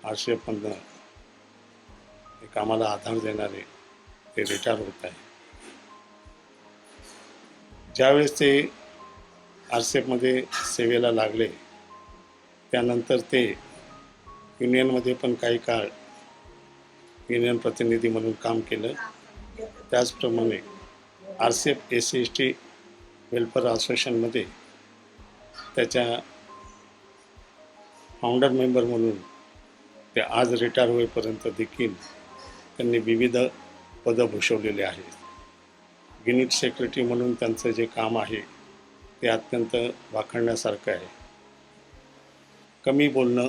आरसीएफमधनं एक आम्हाला आधार देणारे ते रिटायर होत आहे. ज्यावेळेस ते आरसीएफमध्ये सेवेला लागले त्यानंतर ते युनियनमध्ये पण काही काळ युनियन प्रतिनिधी म्हणून काम केलं. त्याचप्रमाणे आरसीएफ SC/ST वेलफेअर असोसिएशनमध्ये त्याच्या फाउंडर मेंबर म्हणून ते आज रिटायर होईपर्यंत देखील त्यांनी विविध पदं भूषवलेले आहेत. युनिट सेक्रेटरी म्हणून त्यांचं जे काम आहे ते अत्यंत वाखाणण्यासारखं आहे. कमी बोलणं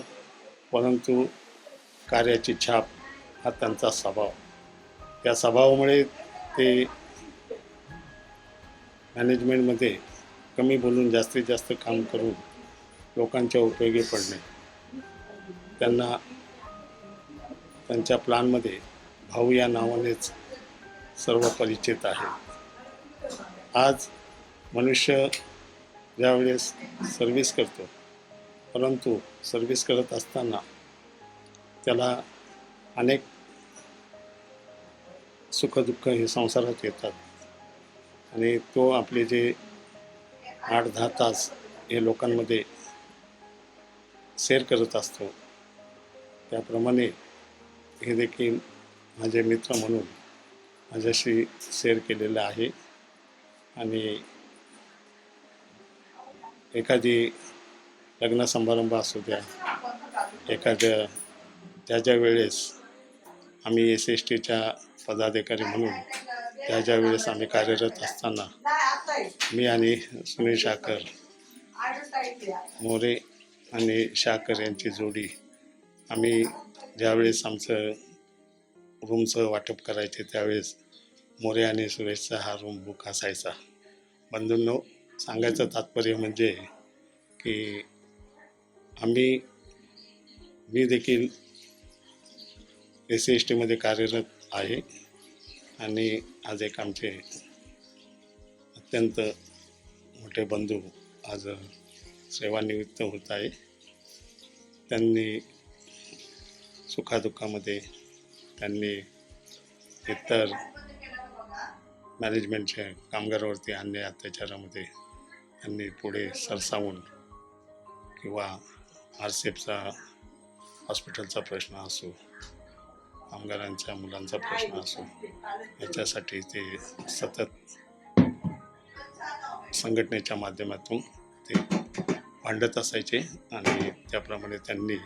परंतु कार्याची छाप हा त्यांचा स्वभाव. त्या स्वभावामुळे ते मॅनेजमेंटमध्ये कमी बोलून जास्तीत जास्त काम करून लोकांच्या उपयोगी पडणे. त्यांना त्यांच्या प्लॅनमध्ये भाऊ या नावानेच सर्व परिचित आहे. आज मनुष्य ज्यावेळेस सर्व्हिस करतो परंतु सर्व्हिस करत असताना त्याला अनेक सुखदुःख हे संसारात येतात आणि तो आपले जे 8-10 तास हे लोकांमध्ये शेअर करत असतो. त्याप्रमाणे हे देखील माझे मित्र म्हणून माझ्याशी शेअर केलेलं आहे. आणि एखादी लग्न समारंभ असू द्या, एखाद्या ज्या वेळेस आम्ही SC/STच्या पदाधिकारी म्हणून ज्या वेळेस आम्ही कार्यरत असताना मी आणि सुनील शहाकर, मोरे आणि शहाकर यांची जोडी आम्ही ज्यावेळेस आमचं रूमचं वाटप करायचे त्यावेळेस मोरे आणि सुरेशचा हा रूम बुक असायचा. बंधूंनो, सांगायचं तात्पर्य म्हणजे की मी देखील SC/STमध्ये कार्यरत आहे आणि आज एक आमचे अत्यंत मोठे बंधू आज सेवानिवृत्त होत आहे. त्यांनी सुखादुःखामध्ये त्यांनी इतर मॅनेजमेंटच्या कामगारावरती अन्याय अत्याचारामध्ये त्यांनी पुढे सरसावून किंवा RCFचा हॉस्पिटलचा प्रश्न असो, कामगारांच्या मुलांचा प्रश्न असो, याच्यासाठी ते सतत संघटनेच्या माध्यमातून ते भांडत असायचे आणि त्याप्रमाणे त्यांनी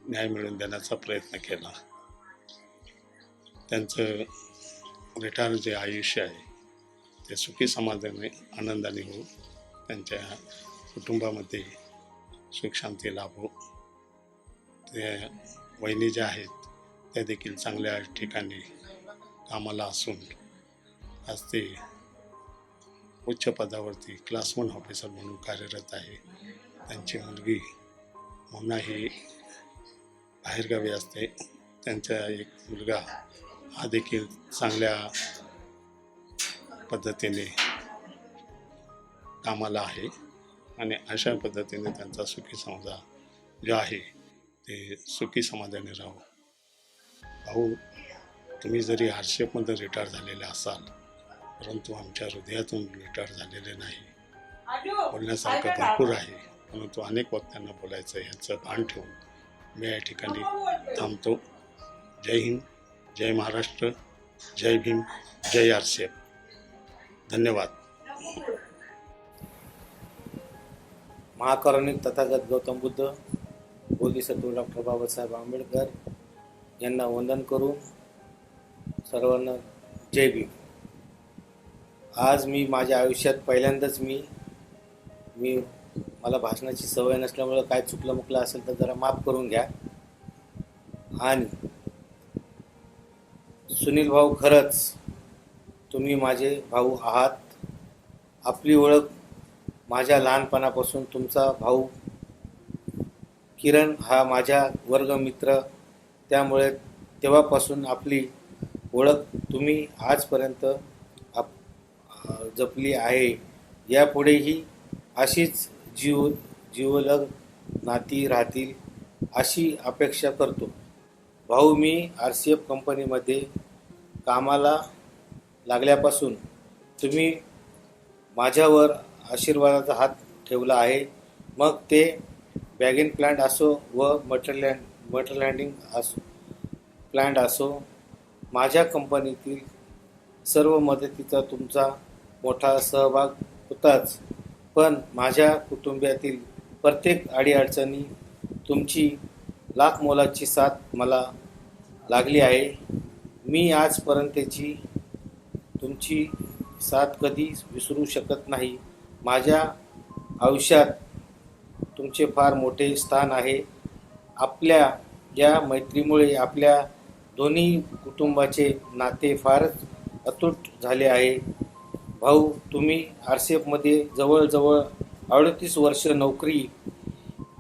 न्याय मिळवून देण्याचा प्रयत्न केला. त्यांचं रिटायर जे आयुष्य आहे ते सुखी समाधानाने आनंदाने हो, त्यांच्या कुटुंबामध्ये सुख शांती लाभो. ते वहिनी ज्या आहेत त्या देखील चांगल्या ठिकाणी कामाला असून आज ते उच्च पदावरती क्लास 1 ऑफिसर म्हणून कार्यरत आहे. त्यांची मुलगी मोना ही बाहेरगावी असते. त्यांचा एक मुलगा हा देखील चांगल्या पद्धतीने कामाला आहे आणि अशा पद्धतीने त्यांचा सुखी संसार जो आहे ते सुखी समाधानी राहो. भाऊ, तुम्ही जरी RCFमध्ये रिटायर झालेले असाल परंतु आमच्या हृदयातून रिटायर झालेले नाही. बोलण्यासारखं भरपूर आहे परंतु अनेक वक्त्यांना बोलायचं ह्याचं भान ठेवून मी या ठिकाणी थांबतो. जय हिंद, जय महाराष्ट्र, जय भीम, जय RCF. धन्यवाद. महाकारुणिक तथागत गौतम बुद्ध, बोधिसत्व डॉक्टर बाबासाहेब आंबेडकर यांना वंदन करून सर्वांना जय भीम. आज मी माझ्या आयुष्यात पहिल्यांदाच मी मला भाषणाची सवय नसल्यामुळं काय चुकलं मुकलं असेल तर जरा माफ करून घ्या. आणि सुनील भाऊ, खरंच तुम्ही माझे भाऊ आहात. आपली ओळख माझ्या लहानपणापासून तुमचा भाऊ किरण हा माझा वर्गमित्र, त्यामुळे तेव्हापासून आपली ओळख तुम्ही आजपर्यंत जपली आहे. यापुढेही अशीच जीवलग नाती राहतील अशी अपेक्षा करतो. भाऊ, मी RCF कंपनीमध्ये कामाला लागल्यापासून तुम्ही माझ्यावर आशीर्वादाचा हात ठेवला आहे. मग ते बॅगिंग प्लांट असो व मटेरियल हँडलिंग प्लांट असो, माझ्या कंपनीतील सर्व मदतीचा तुमचा मोठा सहभाग होताच. पण माझ्या कुटुंबातील प्रत्येक अडीअडचणी तुमची लाख मोलाची साथ मला लागली आहे. मी आजपर्यंतची तुमची साथ कधी विसरू शकत नाही. माझ्या आयुष्यात तुमचे फार मोठे स्थान आहे. आपल्या या मैत्रीमुळे आपल्या दोन्ही कुटुंबाचे नाते फारच अतूट झाले आहे. भाऊ, तुम्ही RCFमध्ये जवळजवळ 38 वर्ष नोकरी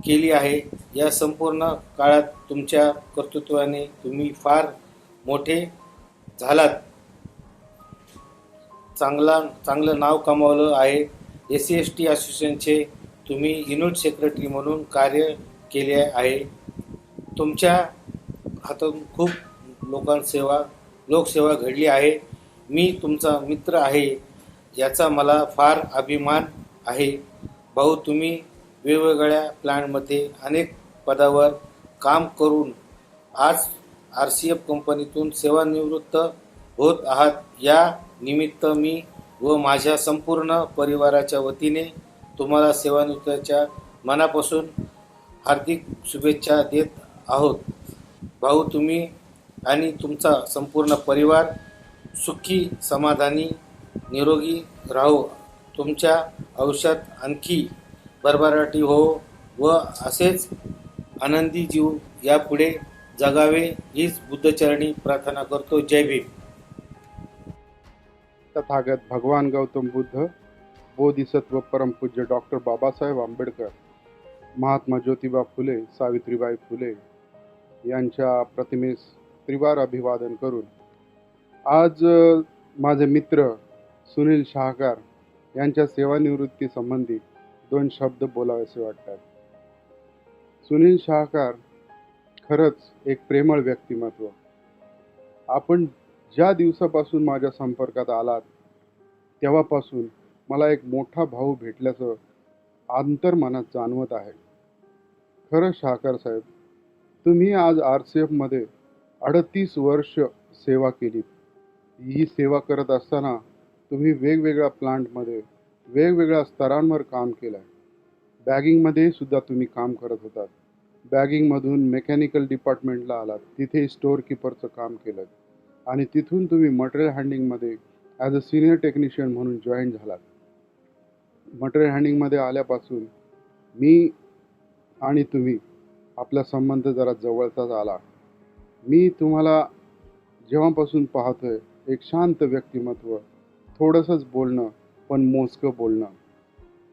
केली आहे. या संपूर्ण काळात तुमच्या कर्तृत्वाने तुम्ही फार मोठे झालात. चांगलं नाव कमावलं आहे. SC/ST असोसिएशनचे तुम्ही युनिट सेक्रेटरी म्हणून कार्य केले आहे. तुमच्या हातून खूप लोकसेवा घडली आहे. मी तुमचा मित्र आहे याचा मला फार अभिमान आहे. भाऊ, तुम्ही वेगवेगळ्या प्लॅनमध्ये अनेक पदावर काम करून आज RCF कंपनीतून सेवानिवृत्त होत आहात. या निमित्त मी व माझ्या संपूर्ण परिवाराच्या वतीने तुम्हाला सेवानिवृत्तीच्या मनापासून हार्दिक शुभेच्छा देत आहोत. भाऊ, तुम्ही आणि तुमचा संपूर्ण परिवार सुखी, समाधानी, निरोगी राहो. तुमच्या आयुष्यात आणखी भरभराटी हो व असेच आनंदी जीव यापुढे जगावे हीच बुद्धचरणी प्रार्थना करतो. जय भीम. तथागत भगवान गौतम बुद्ध, बोधिसत्व परमपूज्य डॉक्टर बाबासाहेब आंबेडकर, महात्मा ज्योतिबा फुले, सावित्रीबाई फुले यांच्या प्रतिमेस त्रिवार अभिवादन करून आज माझे मित्र सुनील शहाकर यांच्या सेवानिवृत्ती संबंधी 2 शब्द बोलावेसे वाटतात. सुनील शहाकर खरंच एक प्रेमळ व्यक्तिमत्व. आपण ज्या दिवसापासून माझ्या संपर्कात आलात तेव्हापासून मला एक मोठा भाऊ भेटल्याचं अंतर्मनात जाणवत आहे. खरं शहाकर साहेब, तुम्ही आज RCFमध्ये 38 वर्ष सेवा केलीत. ही सेवा करत असताना तुम्ही वेगवेगळ्या प्लांटमध्ये वेगवेगळ्या स्तरांवर काम केलं आहे. बॅगिंगमध्ये सुद्धा तुम्ही काम करत होतात. बॅगिंगमधून मेकॅनिकल डिपार्टमेंटला आलात, तिथे स्टोअर कीपरचं काम केलं आणि तिथून तुम्ही मटेरियल हँडलिंगमध्ये ॲज अ सिनियर टेक्निशियन म्हणून जॉईन झालात. मटेरियल हँडलिंगमध्ये आल्यापासून मी आणि तुम्ही आपला संबंध जरा जवळचाच आला. मी तुम्हाला जेव्हापासून पाहतोय एक शांत व्यक्तिमत्व, थोडंसंच बोलणं पण मोजकं बोलणं.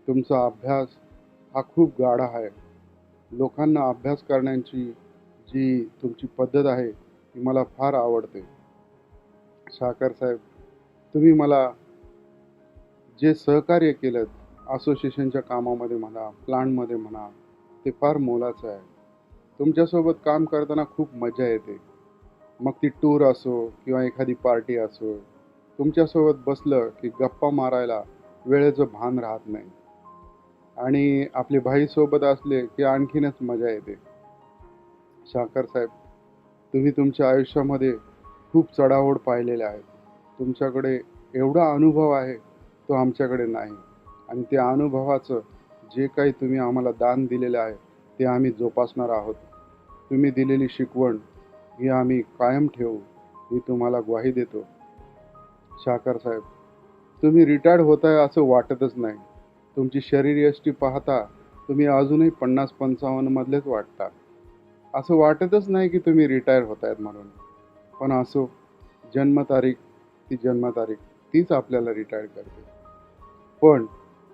तुमचा अभ्यास हा खूप गाढा आहे. लोकांना अभ्यास करण्याची जी तुमची पद्धत आहे ती मला फार आवडते. शहाकर साहेब, तुम्ही मला जे सहकार्य केलं असोसिएशनच्या कामामध्ये म्हणा, प्लांटमध्ये म्हणा, ते फार मोलाचं आहे. तुमच्यासोबत काम करताना खूप मजा येते. मग ती टूर असो किंवा एखादी पार्टी असो, तुमच्यासोबत बसलं की गप्पा मारायला वेळेचं भान राहत नाही. आणि आपले भाईसोबत असले की आणखीनच मजा येते. शहाकर साहेब, तुम्ही तुमच्या आयुष्यामध्ये खूप चढाओढ पाहिलेल्या आहेत. तुमच्याकडे एवढा अनुभव आहे तो आमच्याकडे नाही. आणि त्या अनुभवाचं जे काही तुम्ही आम्हाला दान दिलेलं आहे ते आम्ही जोपासणार आहोत. तुम्ही दिलेली शिकवण ही आम्ही कायम ठेवू ही तुम्हाला ग्वाही देतो. शहाकर साहेब, तुम्ही रिटायर्ड होताय असं वाटतच नाही. तुमची शरीरयष्टी पाहता तुम्ही अजूनही 50-55 मधलेच वाटता. असं वाटतच नाही की तुम्ही रिटायर होत आहेत म्हणून. पण असो, जन्मतारीख ती जन्मतारीख तीच आपल्याला रिटायर करते. पण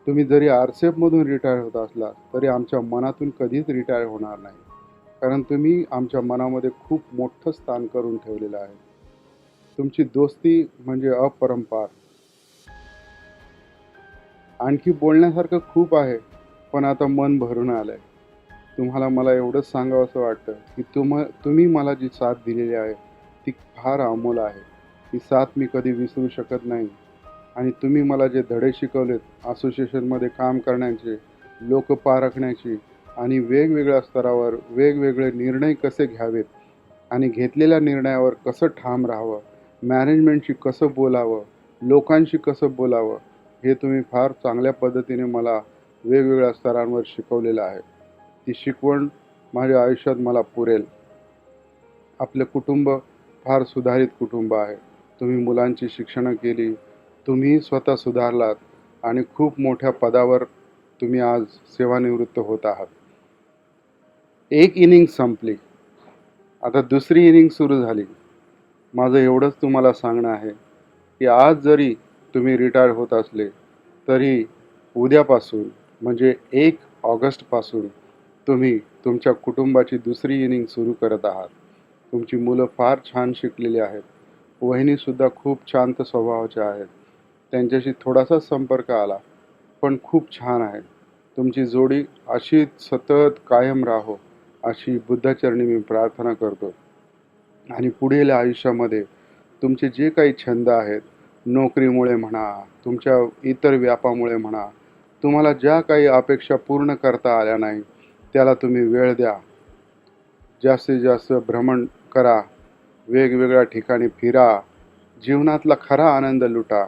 तुम्ही जरी RCFमधून रिटायर होत असला तरी आमच्या मनातून कधीच रिटायर होणार नाही. कारण तुम्ही आमच्या मनामध्ये खूप मोठं स्थान करून ठेवलेलं आहे. तुमची दोस्ती म्हणजे अपरंपार. आणखी बोलण्यासारखं खूप आहे, पण आता मन भरून आलंय. तुम्हाला मला एवढंच सांगावंसं वाटतं की तुम्ही मला जी साथ दिलेली आहे ती फार अमोल आहे. ही साथ मी कधी विसरू शकत नाही. आणि तुम्ही मला जे धडे शिकवलेत असोसिएशनमध्ये काम करण्याचे, लोक पारखण्याची आणि वेगवेगळ्या स्तरावर वेगवेगळे निर्णय कसे घ्यावेत आणि घेतलेल्या निर्णयावर कसं ठाम राहावं, मॅनेजमेंटशी कसं बोलावं, लोकांशी कसं बोलावं, हे तुम्ही फार चांगल्या पद्धतीने मला वेगवेगळ्या स्तरांवर शिकवलेलं आहे. ती शिकवण माझ्या आयुष्यात मला पुरेल. आपलं कुटुंब फार सुधारित कुटुंब आहे. तुम्ही मुलांची शिक्षणं केली, तुम्ही स्वतः सुधारलात आणि खूप मोठ्या पदावर तुम्ही आज सेवानिवृत्त होत आहात. एक इनिंग संपली, आता दुसरी इनिंग सुरू झाली. माझं एवढंच तुम्हाला सांगणं आहे की आज जरी तुम्ही रिटायर होत असले तरी उद्यापासून म्हणजे 1 ऑगस्टपासून तुम्ही तुमच्या कुटुंबाची दुसरी इनिंग सुरू करत आहात. तुमची मुलं फार छान शिकलेली आहेत. वहिनीसुद्धा खूप शांत स्वभावाच्या आहेत. त्यांच्याशी थोडासा संपर्क आला, पण खूप छान आहे. तुमची जोडी अशी सतत कायम राहो अशी बुद्धाचरणी मी प्रार्थना करतो. आणि पुढील आयुष्यामध्ये तुमचे जे काही छंद आहेत, नोकरीमुळे म्हणा, तुमच्या इतर व्यापामुळे म्हणा, तुम्हाला ज्या काही अपेक्षा पूर्ण करता आल्या नाही त्याला तुम्ही वेळ द्या. जास्तीत जास्त भ्रमण करा, वेगवेगळ्या ठिकाणी फिरा, जीवनातला खरा आनंद लुटा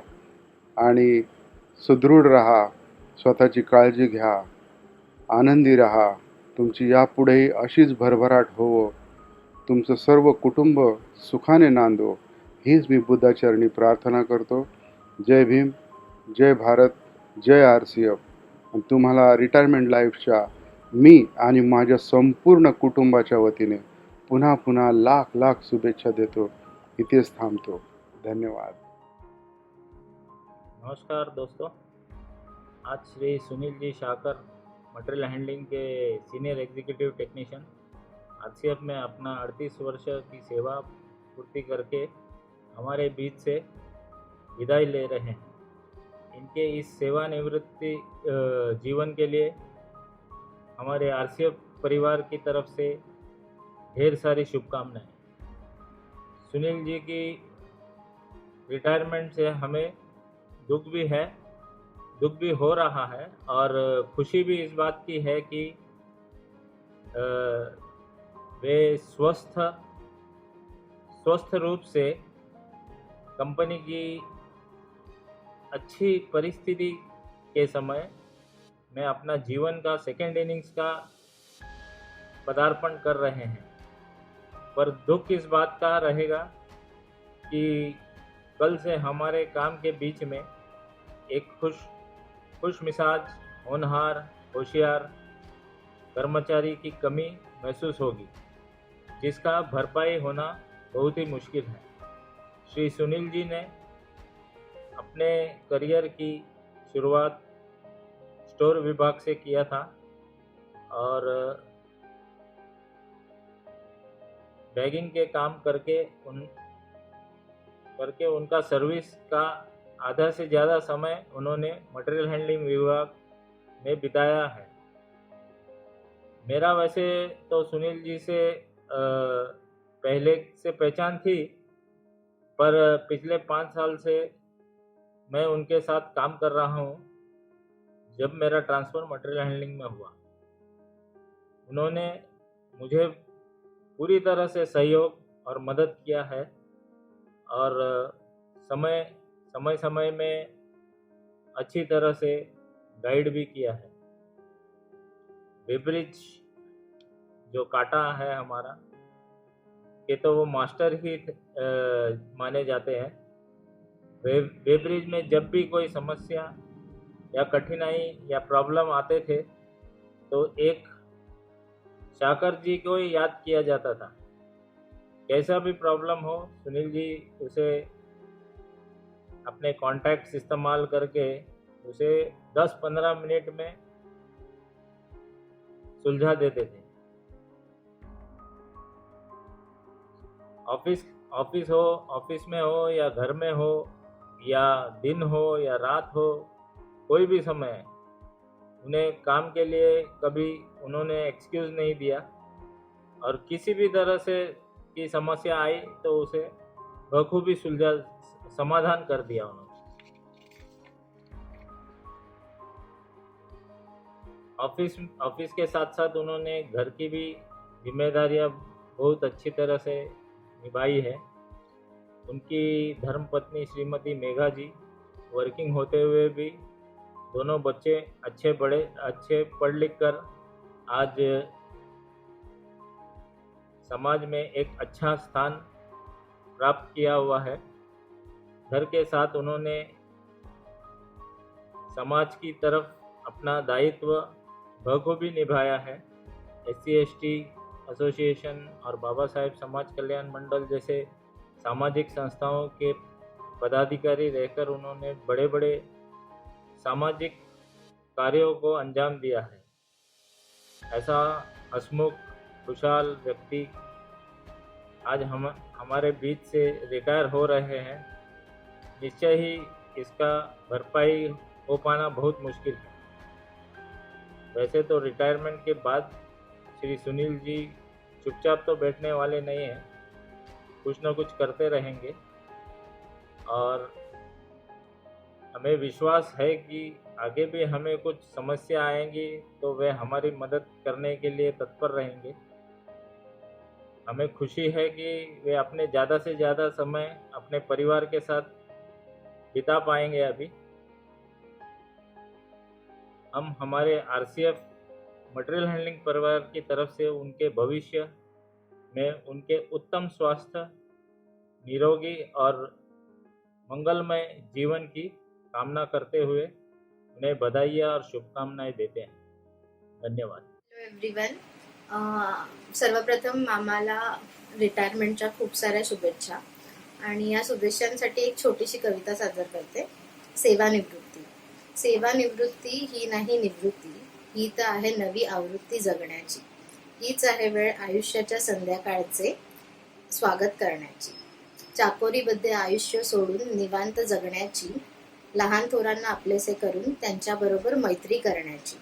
आणि सुदृढ राहा. स्वतःची काळजी घ्या, आनंदी राहा. तुमची यापुढेही अशीच भरभराट होवो, तुमचं सर्व कुटुंब सुखाने नांदो हीच मी बुद्धाचरणी प्रार्थना करतो. जय भीम, जय भारत, जय RCF. तुम्हाला रिटायरमेंट लाईफच्या मी आणि माझ्या संपूर्ण कुटुंबाच्या वतीने पुन्हा पुन्हा लाख लाख शुभेच्छा देतो. इथेच थांबतो. धन्यवाद. नमस्कार दोस्तों, आज श्री सुनील जी शाहकर मटेरियल हैंडलिंग के सीनियर एग्जीक्यूटिव टेक्नीशियन RCF में अपना 38 वर्ष की सेवा पूर्ति करके हमारे बीच से विदाई ले रहे हैं. इनके इस सेवानिवृत्ति जीवन के लिए हमारे RCF परिवार की तरफ से ढेर सारी शुभकामनाएं. सुनील जी की रिटायरमेंट से हमें दुख भी है, दुख भी हो रहा है और खुशी भी इस बात की है कि वे स्वस्थ रूप से कंपनी की अच्छी परिस्थिति के समय में अपना जीवन का सेकेंड इनिंग्स का पदार्पण कर रहे हैं. पर दुख इस बात का रहेगा कि कल से हमारे काम के बीच में एक खुश मिजाज, होनहार, होशियार कर्मचारी की कमी महसूस होगी, जिसका भरपाई होना बहुत ही मुश्किल है. श्री सुनील जी ने अपने करियर की शुरुआत स्टोर विभाग से किया था और बैगिंग के काम करके उनका सर्विस का आधा से ज़्यादा समय उन्होंने मटेरियल हैंडलिंग विभाग में बिताया है. मेरा वैसे तो सुनील जी से पहले से पहचान थी, पर पिछले 5 साल से मैं उनके साथ काम कर रहा हूँ. जब मेरा ट्रांसफ़र मटेरियल हैंडलिंग में हुआ, उन्होंने मुझे पूरी तरह से सहयोग और मदद किया है और समय में अच्छी तरह से गाइड भी किया है. वेब्रिज जो काटा है हमारा, ये तो वो मास्टर ही माने जाते हैं. वेब्रिज में जब भी कोई समस्या या कठिनाई या प्रॉब्लम आते थे तो एक शाकर जी को ही याद किया जाता था। कैसा भी प्रॉब्लम हो, सुनील जी उसे अपने कॉन्टैक्ट्स इस्तेमाल करके उसे 10-15 मिनट में सुलझा देते थे। ऑफिस में हो या घर में हो या दिन हो या रात हो, कोई भी समय उन्हें काम के लिए कभी उन्होंने एक्सक्यूज नहीं दिया, और किसी भी तरह से की समस्या आई तो उसे बखूबी समाधान कर दिया उन्होंने। ऑफिस के साथ साथ उन्होंने घर की भी जिम्मेदारियां बहुत अच्छी तरह से निभाई है। उनकी धर्मपत्नी श्रीमती मेघा जी वर्किंग होते हुए भी दोनों बच्चे अच्छे पढ़ लिख कर आज समाज में एक अच्छा स्थान प्राप्त किया हुआ है। घर के साथ उन्होंने समाज की तरफ अपना दायित्व बखूबी निभाया है। SC/ST एसोसिएशन और बाबा साहेब समाज कल्याण मंडल जैसे सामाजिक संस्थाओं के पदाधिकारी रहकर उन्होंने बड़े बड़े सामाजिक कार्यों को अंजाम दिया है। ऐसा हसमुख खुशहाल व्यक्ति आज हमारे बीच से रिटायर हो रहे हैं। निश्चय ही इसका भरपाई हो पाना बहुत मुश्किल है। वैसे तो रिटायरमेंट के बाद श्री सुनील जी चुपचाप तो बैठने वाले नहीं हैं, कुछ न कुछ करते रहेंगे, और हमें विश्वास है कि आगे भी हमें कुछ समस्या आएंगी तो वे हमारी मदद करने के लिए तत्पर रहेंगे। हमें खुशी है कि वे अपने ज़्यादा से ज़्यादा समय अपने परिवार के साथ बिता पाएंगे। अभी हम हमारे RCF मटेरियल हैंडलिंग परिवार की तरफ से उनके भविष्य में उनके उत्तम स्वास्थ्य, निरोगी और मंगलमय जीवन की कामना करते हुए उन्हें बधाइयाँ और शुभकामनाएं देते हैं। धन्यवाद। एव्हरीवन, सर्वप्रथम आम्हाला रिटायरमेंटच्या खूप साऱ्या शुभेच्छा, आणि या शुभेच्छांसाठी एक छोटीशी कविता सादर करते। सेवानिवृत्ती। सेवानिवृत्ती ही नाही निवृत्ती, ही तर आहे नवी आवृत्ती जगण्याची। हीच आहे वेळ आयुष्याच्या संध्याकाळचे स्वागत करण्याची। चाकोरीमध्ये आयुष्य सोडून निवांत जगण्याची, लहान थोरांना आपलेसे करून त्यांच्याबरोबर मैत्री करण्याची,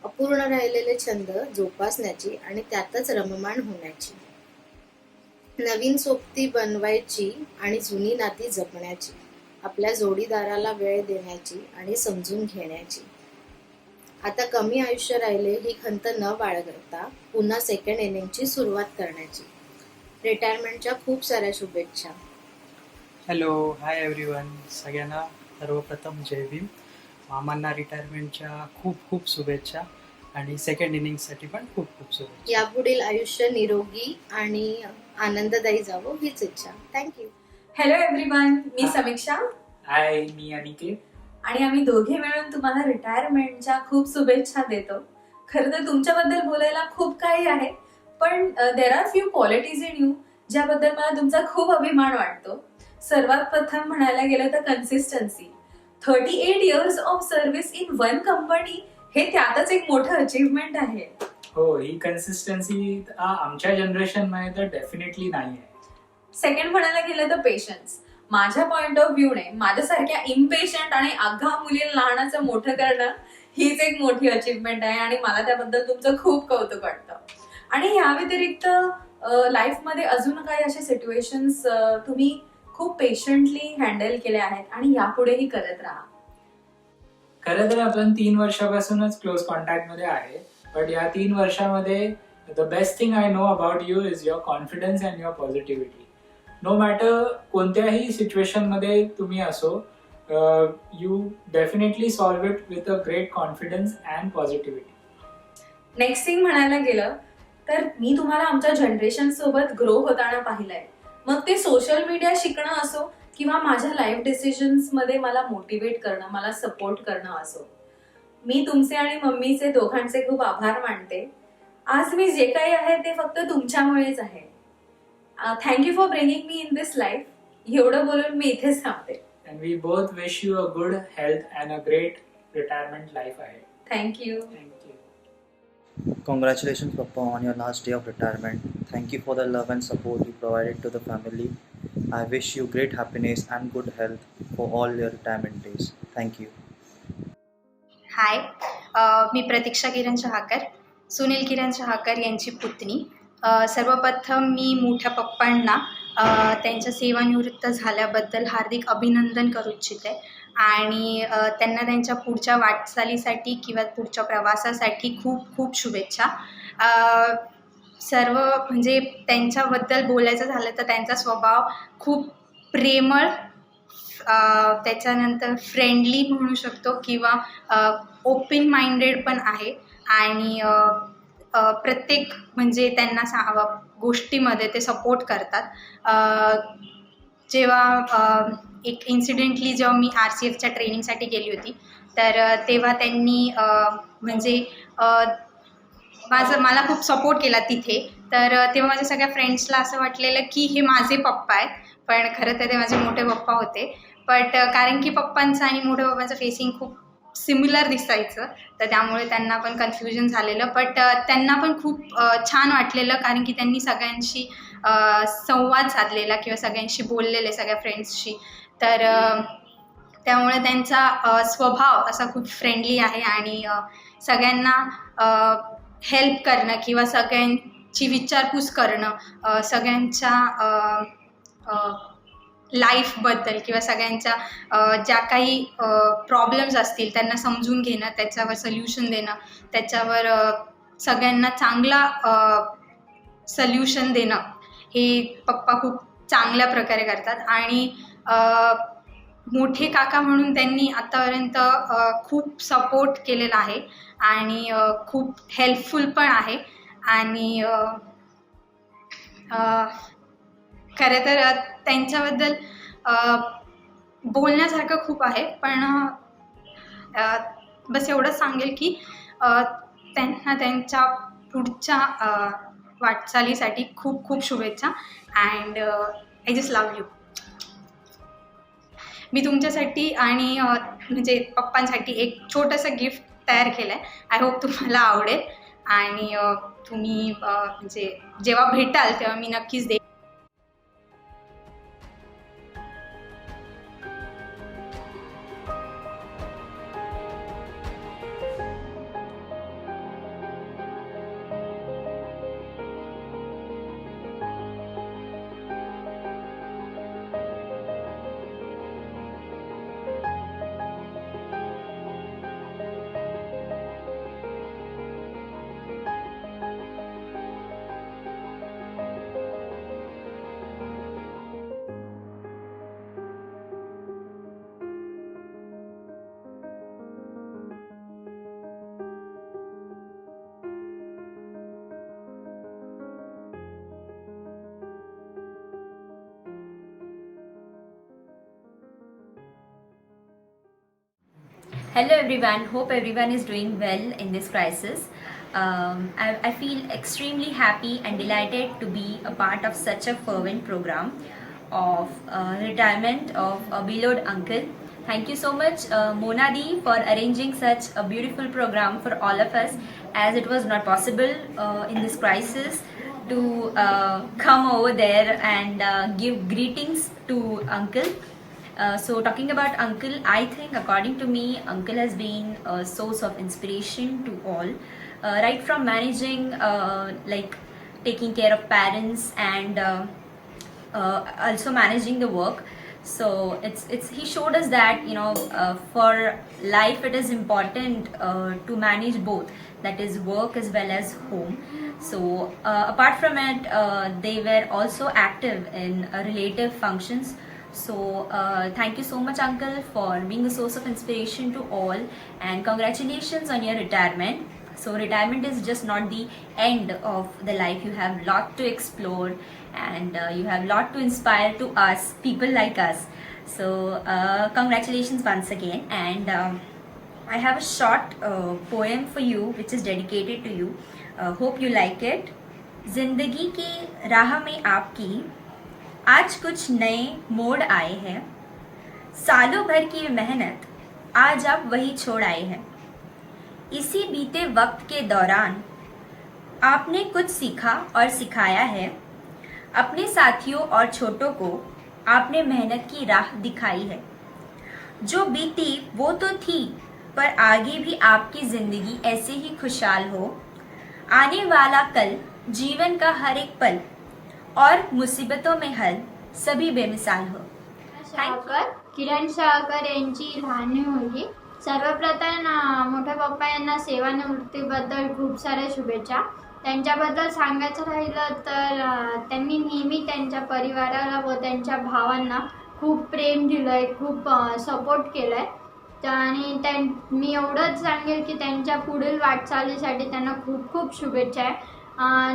अपूर्ण राहिलेले छंद जोपासण्याची आणि त्यातच रममाण होण्याची, नवीन सोबती बनवायची आणि जुनी नाती जपण्याची, आपल्या जोडीदाराला वेळ देण्याची आणि समजून घेण्याची। आता कमी आयुष्य राहिले ही खंत न बाळगता पुन्हा सेकंड इनिंगची सुरुवात करण्याची। रिटायरमेंटच्या खूप साऱ्या शुभेच्छा। हॅलो, हाय एव्हरीवन, सगळ्यांना सर्वप्रथम जय भीम। मामांना रिटायरमेंटच्या खूप खूप शुभेच्छा आणि सेकंड इनिंगसाठी पण खूप खूप शुभेच्छा। यापुढील आयुष्य निरोगी आणि आनंददायी जावं हीच इच्छा। थँक्यू। हॅलो एव्हरीवन, मी समीक्षा हाय, मी अनिकेत, आणि आम्ही दोघे मिळून तुम्हाला रिटायरमेंटच्या खूप शुभेच्छा देतो। खरं तर तुमच्याबद्दल बोलायला खूप काही आहे, पण there are few qualities in you ज्याबद्दल मला तुमचा खूप अभिमान वाटतो। सर्वात प्रथम म्हणायला गेलं तर consistency. 38 years of service in one company हे त्यातच एक मोठं अचीवमेंट आहे। हो, ही कन्सिस्टन्सी आमच्या जनरेशन मध्ये तर डेफिनेटली नाही आहे। सेकंड म्हणायला गेलं तर पेशन्स। माझ्या पॉइंट ऑफ व्ह्यूने माझ्यासारख्या इम्पेशंट आणि आगाऊ मुलीला लहानाचं मोठं करणं हीच एक मोठी अचीवमेंट आहे, आणि मला त्याबद्दल तुमचं खूप कौतुक वाटतं। आणि या व्यतिरिक्त लाईफमध्ये अजून काही असे सिच्युएशन्स तुम्ही खूप पेशंटली हँडल केले आहेत आणि यापुढेही करत राहा। खरं तर आपण 3 वर्षापासूनच क्लोज कॉन्टॅक्ट मध्ये आहे, बट या 3 वर्षामध्ये the best thing I know about you is your confidence and your positivity. No matter कोणत्याही सिच्युएशन मध्ये तुम्ही असो, you definitely solve it with a great confidence and positivity. Next thing म्हणायला गेलं तर मी तुम्हाला आमच्या जनरेशन सोबत ग्रो होताना पाहिलंय, मग ते सोशल मीडिया शिकणं असो किंवा माझ्या लाईफ डिसिजन्स मध्ये मला मोटिवेट करणं, मला सपोर्ट करणं असो। मी तुमचे आणि मम्मीचे दोघांचे खूप आभार मानते. आज मी जे काही आहे ते फक्त तुमच्यामुळेच आहे. Thank you for bringing me in this life. एवढं बोलून मी इथेच थांबते. And we both wish you a good health and a great retirement life ahead. Thank you. Congratulations, Papa, on your last day of retirement. Thank you for the love and support you provided to the family. I wish you great happiness and good health for all your retirement days. Thank you. हाय, मी प्रतीक्षा किरण शहाकर, सुनील किरण शहाकर यांची पुतणी. सर्वप्रथम मी मोठ्या पप्पांना त्यांच्या सेवानिवृत्त झाल्याबद्दल हार्दिक अभिनंदन करू इच्छिते आणि त्यांना त्यांच्या पुढच्या वाटचालीसाठी किंवा पुढच्या प्रवासासाठी खूप खूप शुभेच्छा. सर्व म्हणजे त्यांच्याबद्दल बोलायचं झालं तर त्यांचा स्वभाव खूप प्रेमळ, त्याच्यानंतर फ्रेंडली म्हणू शकतो किंवा ओपन माइंडेड पण आहे आणि प्रत्येक म्हणजे त्यांना गोष्टीमध्ये ते सपोर्ट करतात. जेव्हा एक इन्सिडेंटली जेव्हा मी RCFच्या ट्रेनिंगसाठी गेली होती तर तेव्हा त्यांनी म्हणजे मला खूप सपोर्ट केला तिथे. तर तेव्हा माझ्या सगळ्या फ्रेंड्सला असं वाटलेलं की हे माझे पप्पा आहेत, पण खरं तर ते माझे मोठे पप्पा होते. बट कारण की पप्पांचं आणि मोठ्या पप्पांचं फेसिंग खूप सिमिलर दिसायचं तर त्यामुळे त्यांना पण कन्फ्युजन झालेलं. बट त्यांना पण खूप छान वाटलेलं कारण की त्यांनी सगळ्यांशी संवाद साधलेला किंवा सगळ्यांशी बोललेले सगळ्या फ्रेंड्सशी. तर त्यामुळे त्यांचा स्वभाव असा खूप फ्रेंडली आहे आणि सगळ्यांना हेल्प करणं किंवा सगळ्यांची विचारपूस करणं, सगळ्यांच्या लाईफबद्दल किंवा सगळ्यांच्या ज्या काही प्रॉब्लेम्स असतील त्यांना समजून घेणं, त्याच्यावर सोल्युशन देणं, त्याच्यावर सगळ्यांना चांगला सोल्युशन देणं हे पप्पा खूप चांगल्या प्रकारे करतात. आणि मोठे काका म्हणून त्यांनी आतापर्यंत खूप सपोर्ट केलेला आहे आणि खूप हेल्पफुल पण आहे. आणि खरं तर त्यांच्याबद्दल बोलण्यासारखं खूप आहे, पण बस एवढंच सांगेल की त्यांना त्यांच्या पुढच्या वाटचालीसाठी खूप खूप शुभेच्छा. And I just love you. मी तुमच्यासाठी आणि म्हणजे पप्पांसाठी एक छोटंसं गिफ्ट तयार केलं आहे. आय होप तुम्हाला आवडेल आणि तुम्ही म्हणजे जेव्हा भेटाल तेव्हा मी नक्कीच देईन. Hello everyone, hope everyone is doing well in this crisis. I feel extremely happy and delighted to be a part of such a fervent program of retirement of a beloved uncle. Thank you so much Mona Di for arranging such a beautiful program for all of us, as it was not possible in this crisis to come over there and give greetings to uncle. So talking about uncle, I think according to me, uncle has been a source of inspiration to all, right from managing like taking care of parents and also managing the work. So it's he showed us that for life it is important to manage both, that is work as well as home. So apart from it, they were also active in relative functions. So thank you so much uncle for being a source of inspiration to all, and congratulations on your retirement. So retirement is just not the end of the life. You have lot to explore and you have lot to inspire to us, people like us. So congratulations once again, and I have a short poem for you which is dedicated to you. Hope you like it. जिंदगी की राह में आपकी आज कुछ नए मोड़ आए हैं, सालों भर की मेहनत आज आप वही छोड़ आए हैं। इसी बीते वक्त के दौरान आपने कुछ सीखा और सिखाया है, अपने साथियों और छोटों को आपने मेहनत की राह दिखाई है। जो बीती वो तो थी, पर आगे भी आपकी ज़िंदगी ऐसे ही खुशहाल हो। आने वाला कल जीवन का हर एक पल और मुसीबतों में हल सभी बेमिसाल हो। शाहकर, किरण शाहकर यांची लहान मुलगी। सर्वप्रथम मोठ्या पप्पा यांना सेवानिवृत्तीबद्दल खूप साऱ्या शुभेच्छा। त्यांच्याबद्दल सांगायचं राहिलं तर त्यांनी नेहमी त्यांच्या परिवाराला व त्यांच्या भावांना खूप प्रेम दिलं आहे, खूप सपोर्ट केलं आहे। आणि मी एवढंच सांगेल की त्यांच्या पुढील वाटचालीसाठी त्यांना खूप खूप शुभेच्छा आहे।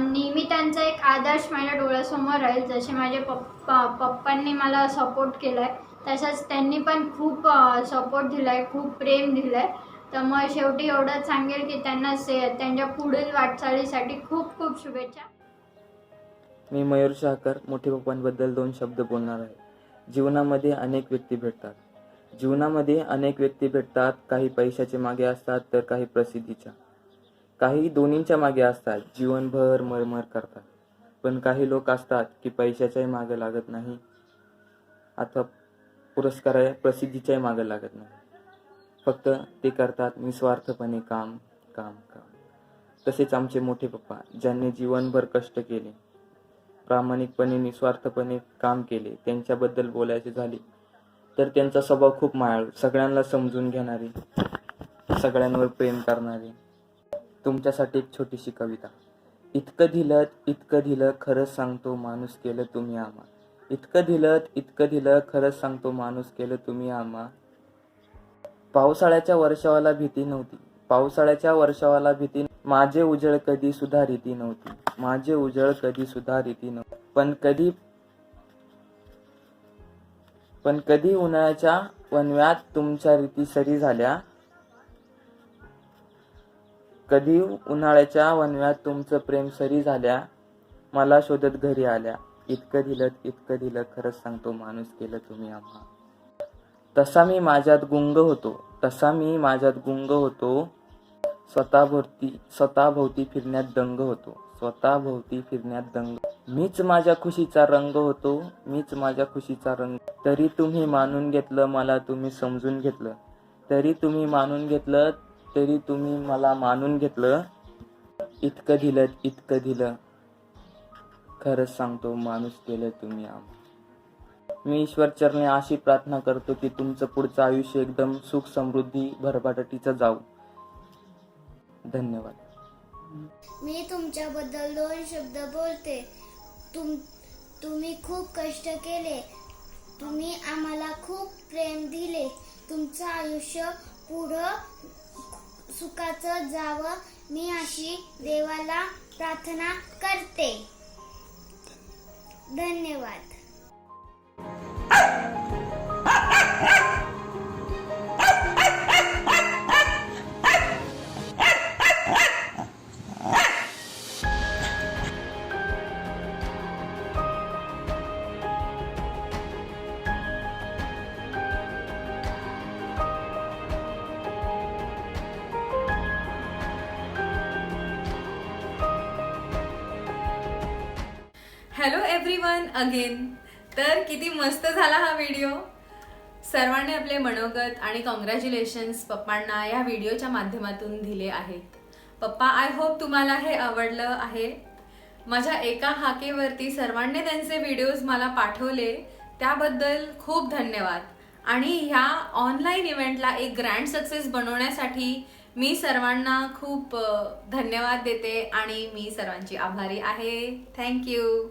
नेहमी त्यांचा एक आदर्श माझ्या डोळ्यासमोर राहील। जसे माझे पप्पांनी मला सपोर्ट केला आहे, तसंच त्यांनी पण खूप सपोर्ट दिला आहे, खूप प्रेम दिलं आहे। तर मग शेवटी एवढंच सांगेल की त्यांना त्यांच्या पुढील वाटचालीसाठी खूप खूप शुभेच्छा। मी मयूर शाहकर मोठे पप्पांबद्दल 2 शब्द बोलणार आहे। जीवनामध्ये अनेक व्यक्ती भेटतात। काही पैशाचे मागे असतात तर काही प्रसिद्धीच्या, काही दोन्हींच्या मागे असतात, जीवनभर मरमर करतात। पण काही लोक असतात की पैशाच्याही मागे लागत नाही अथवा प्रसिद्धीच्याही मागे लागत नाही, फक्त ते करतात निस्वार्थपणे काम। तसेच आमचे मोठे पप्पा ज्यांनी जीवनभर कष्ट केले, प्रामाणिकपणे निस्वार्थपणे काम केले, त्यांच्याबद्दल बोलायचे झाले तर त्यांचा स्वभाव खूप मायाळू, सगळ्यांना समजून घेणारे, सगळ्यांवर प्रेम करणारे। तुमच्यासाठी एक छोटीशी कविता। इतकं दिलं खरंच सांगतो माणूस केलं तुम्ही आम्हा। इतकं दिलं खरंच सांगतो माणूस केलं तुम्ही आम्हा। पावसाळ्याच्या वर्षावाला भीती नव्हती, माझे उजळ कधी सुधारिती नव्हती। पण कधी उन्हाळ्याच्या वनव्यात तुमच्या रीती सरी झाल्या, कधी उन्हाळ्याच्या वनव्यात तुमचं प्रेम सरी झाल्या, मला शोधत घरी आल्या। इतकं दिलं खरंच सांगतो माणूस केलं तुम्ही आम्हा। तसा मी माझ्यात गुंग होतो, स्वतःभोवती फिरण्यात दंग होतो, मीच माझ्या खुशीचा रंग होतो, तरी तुम्ही मानून घेतलं मला, तुम्ही समजून घेतलं, तरी तुम्ही मला मानून घेतलं। इतकं दिलं खरंच सांगतो माणूस केलं तुम्ही आम्हा। मी ईश्वर चरणी अशी प्रार्थना करतो की तुमचं पुढचं आयुष्य एकदम सुख समृद्धी भरभराटीचं जाऊ। धन्यवाद। मी तुमच्याबद्दल 2 शब्द बोलते। तुम्ही खूप कष्ट केले, तुम्ही आम्हाला खूप प्रेम दिले, तुमचं आयुष्य पुढं सुखाचं जावं, मी अशी देवाला प्रार्थना करते। धन्यवाद। Hello everyone again. तर किती मस्त झाला हा व्हिडिओ। सर्वांनी आपले मनोगत आणि कॉंग्रॅच्युलेशन्स पप्पांना या व्हिडिओच्या माध्यमातून दिले आहेत। पप्पा, आय होप तुम्हाला हे आवडलं आहे। माझ्या एका हाकेवरती सर्वांनी त्यांचे व्हिडिओज मला पाठवले, त्याबद्दल खूप धन्यवाद। आणि ह्या ऑनलाईन इव्हेंटला एक ग्रँड सक्सेस बनवण्यासाठी मी सर्वांना खूप धन्यवाद देते आणि मी सर्वांची आभारी आहे। थँक्यू।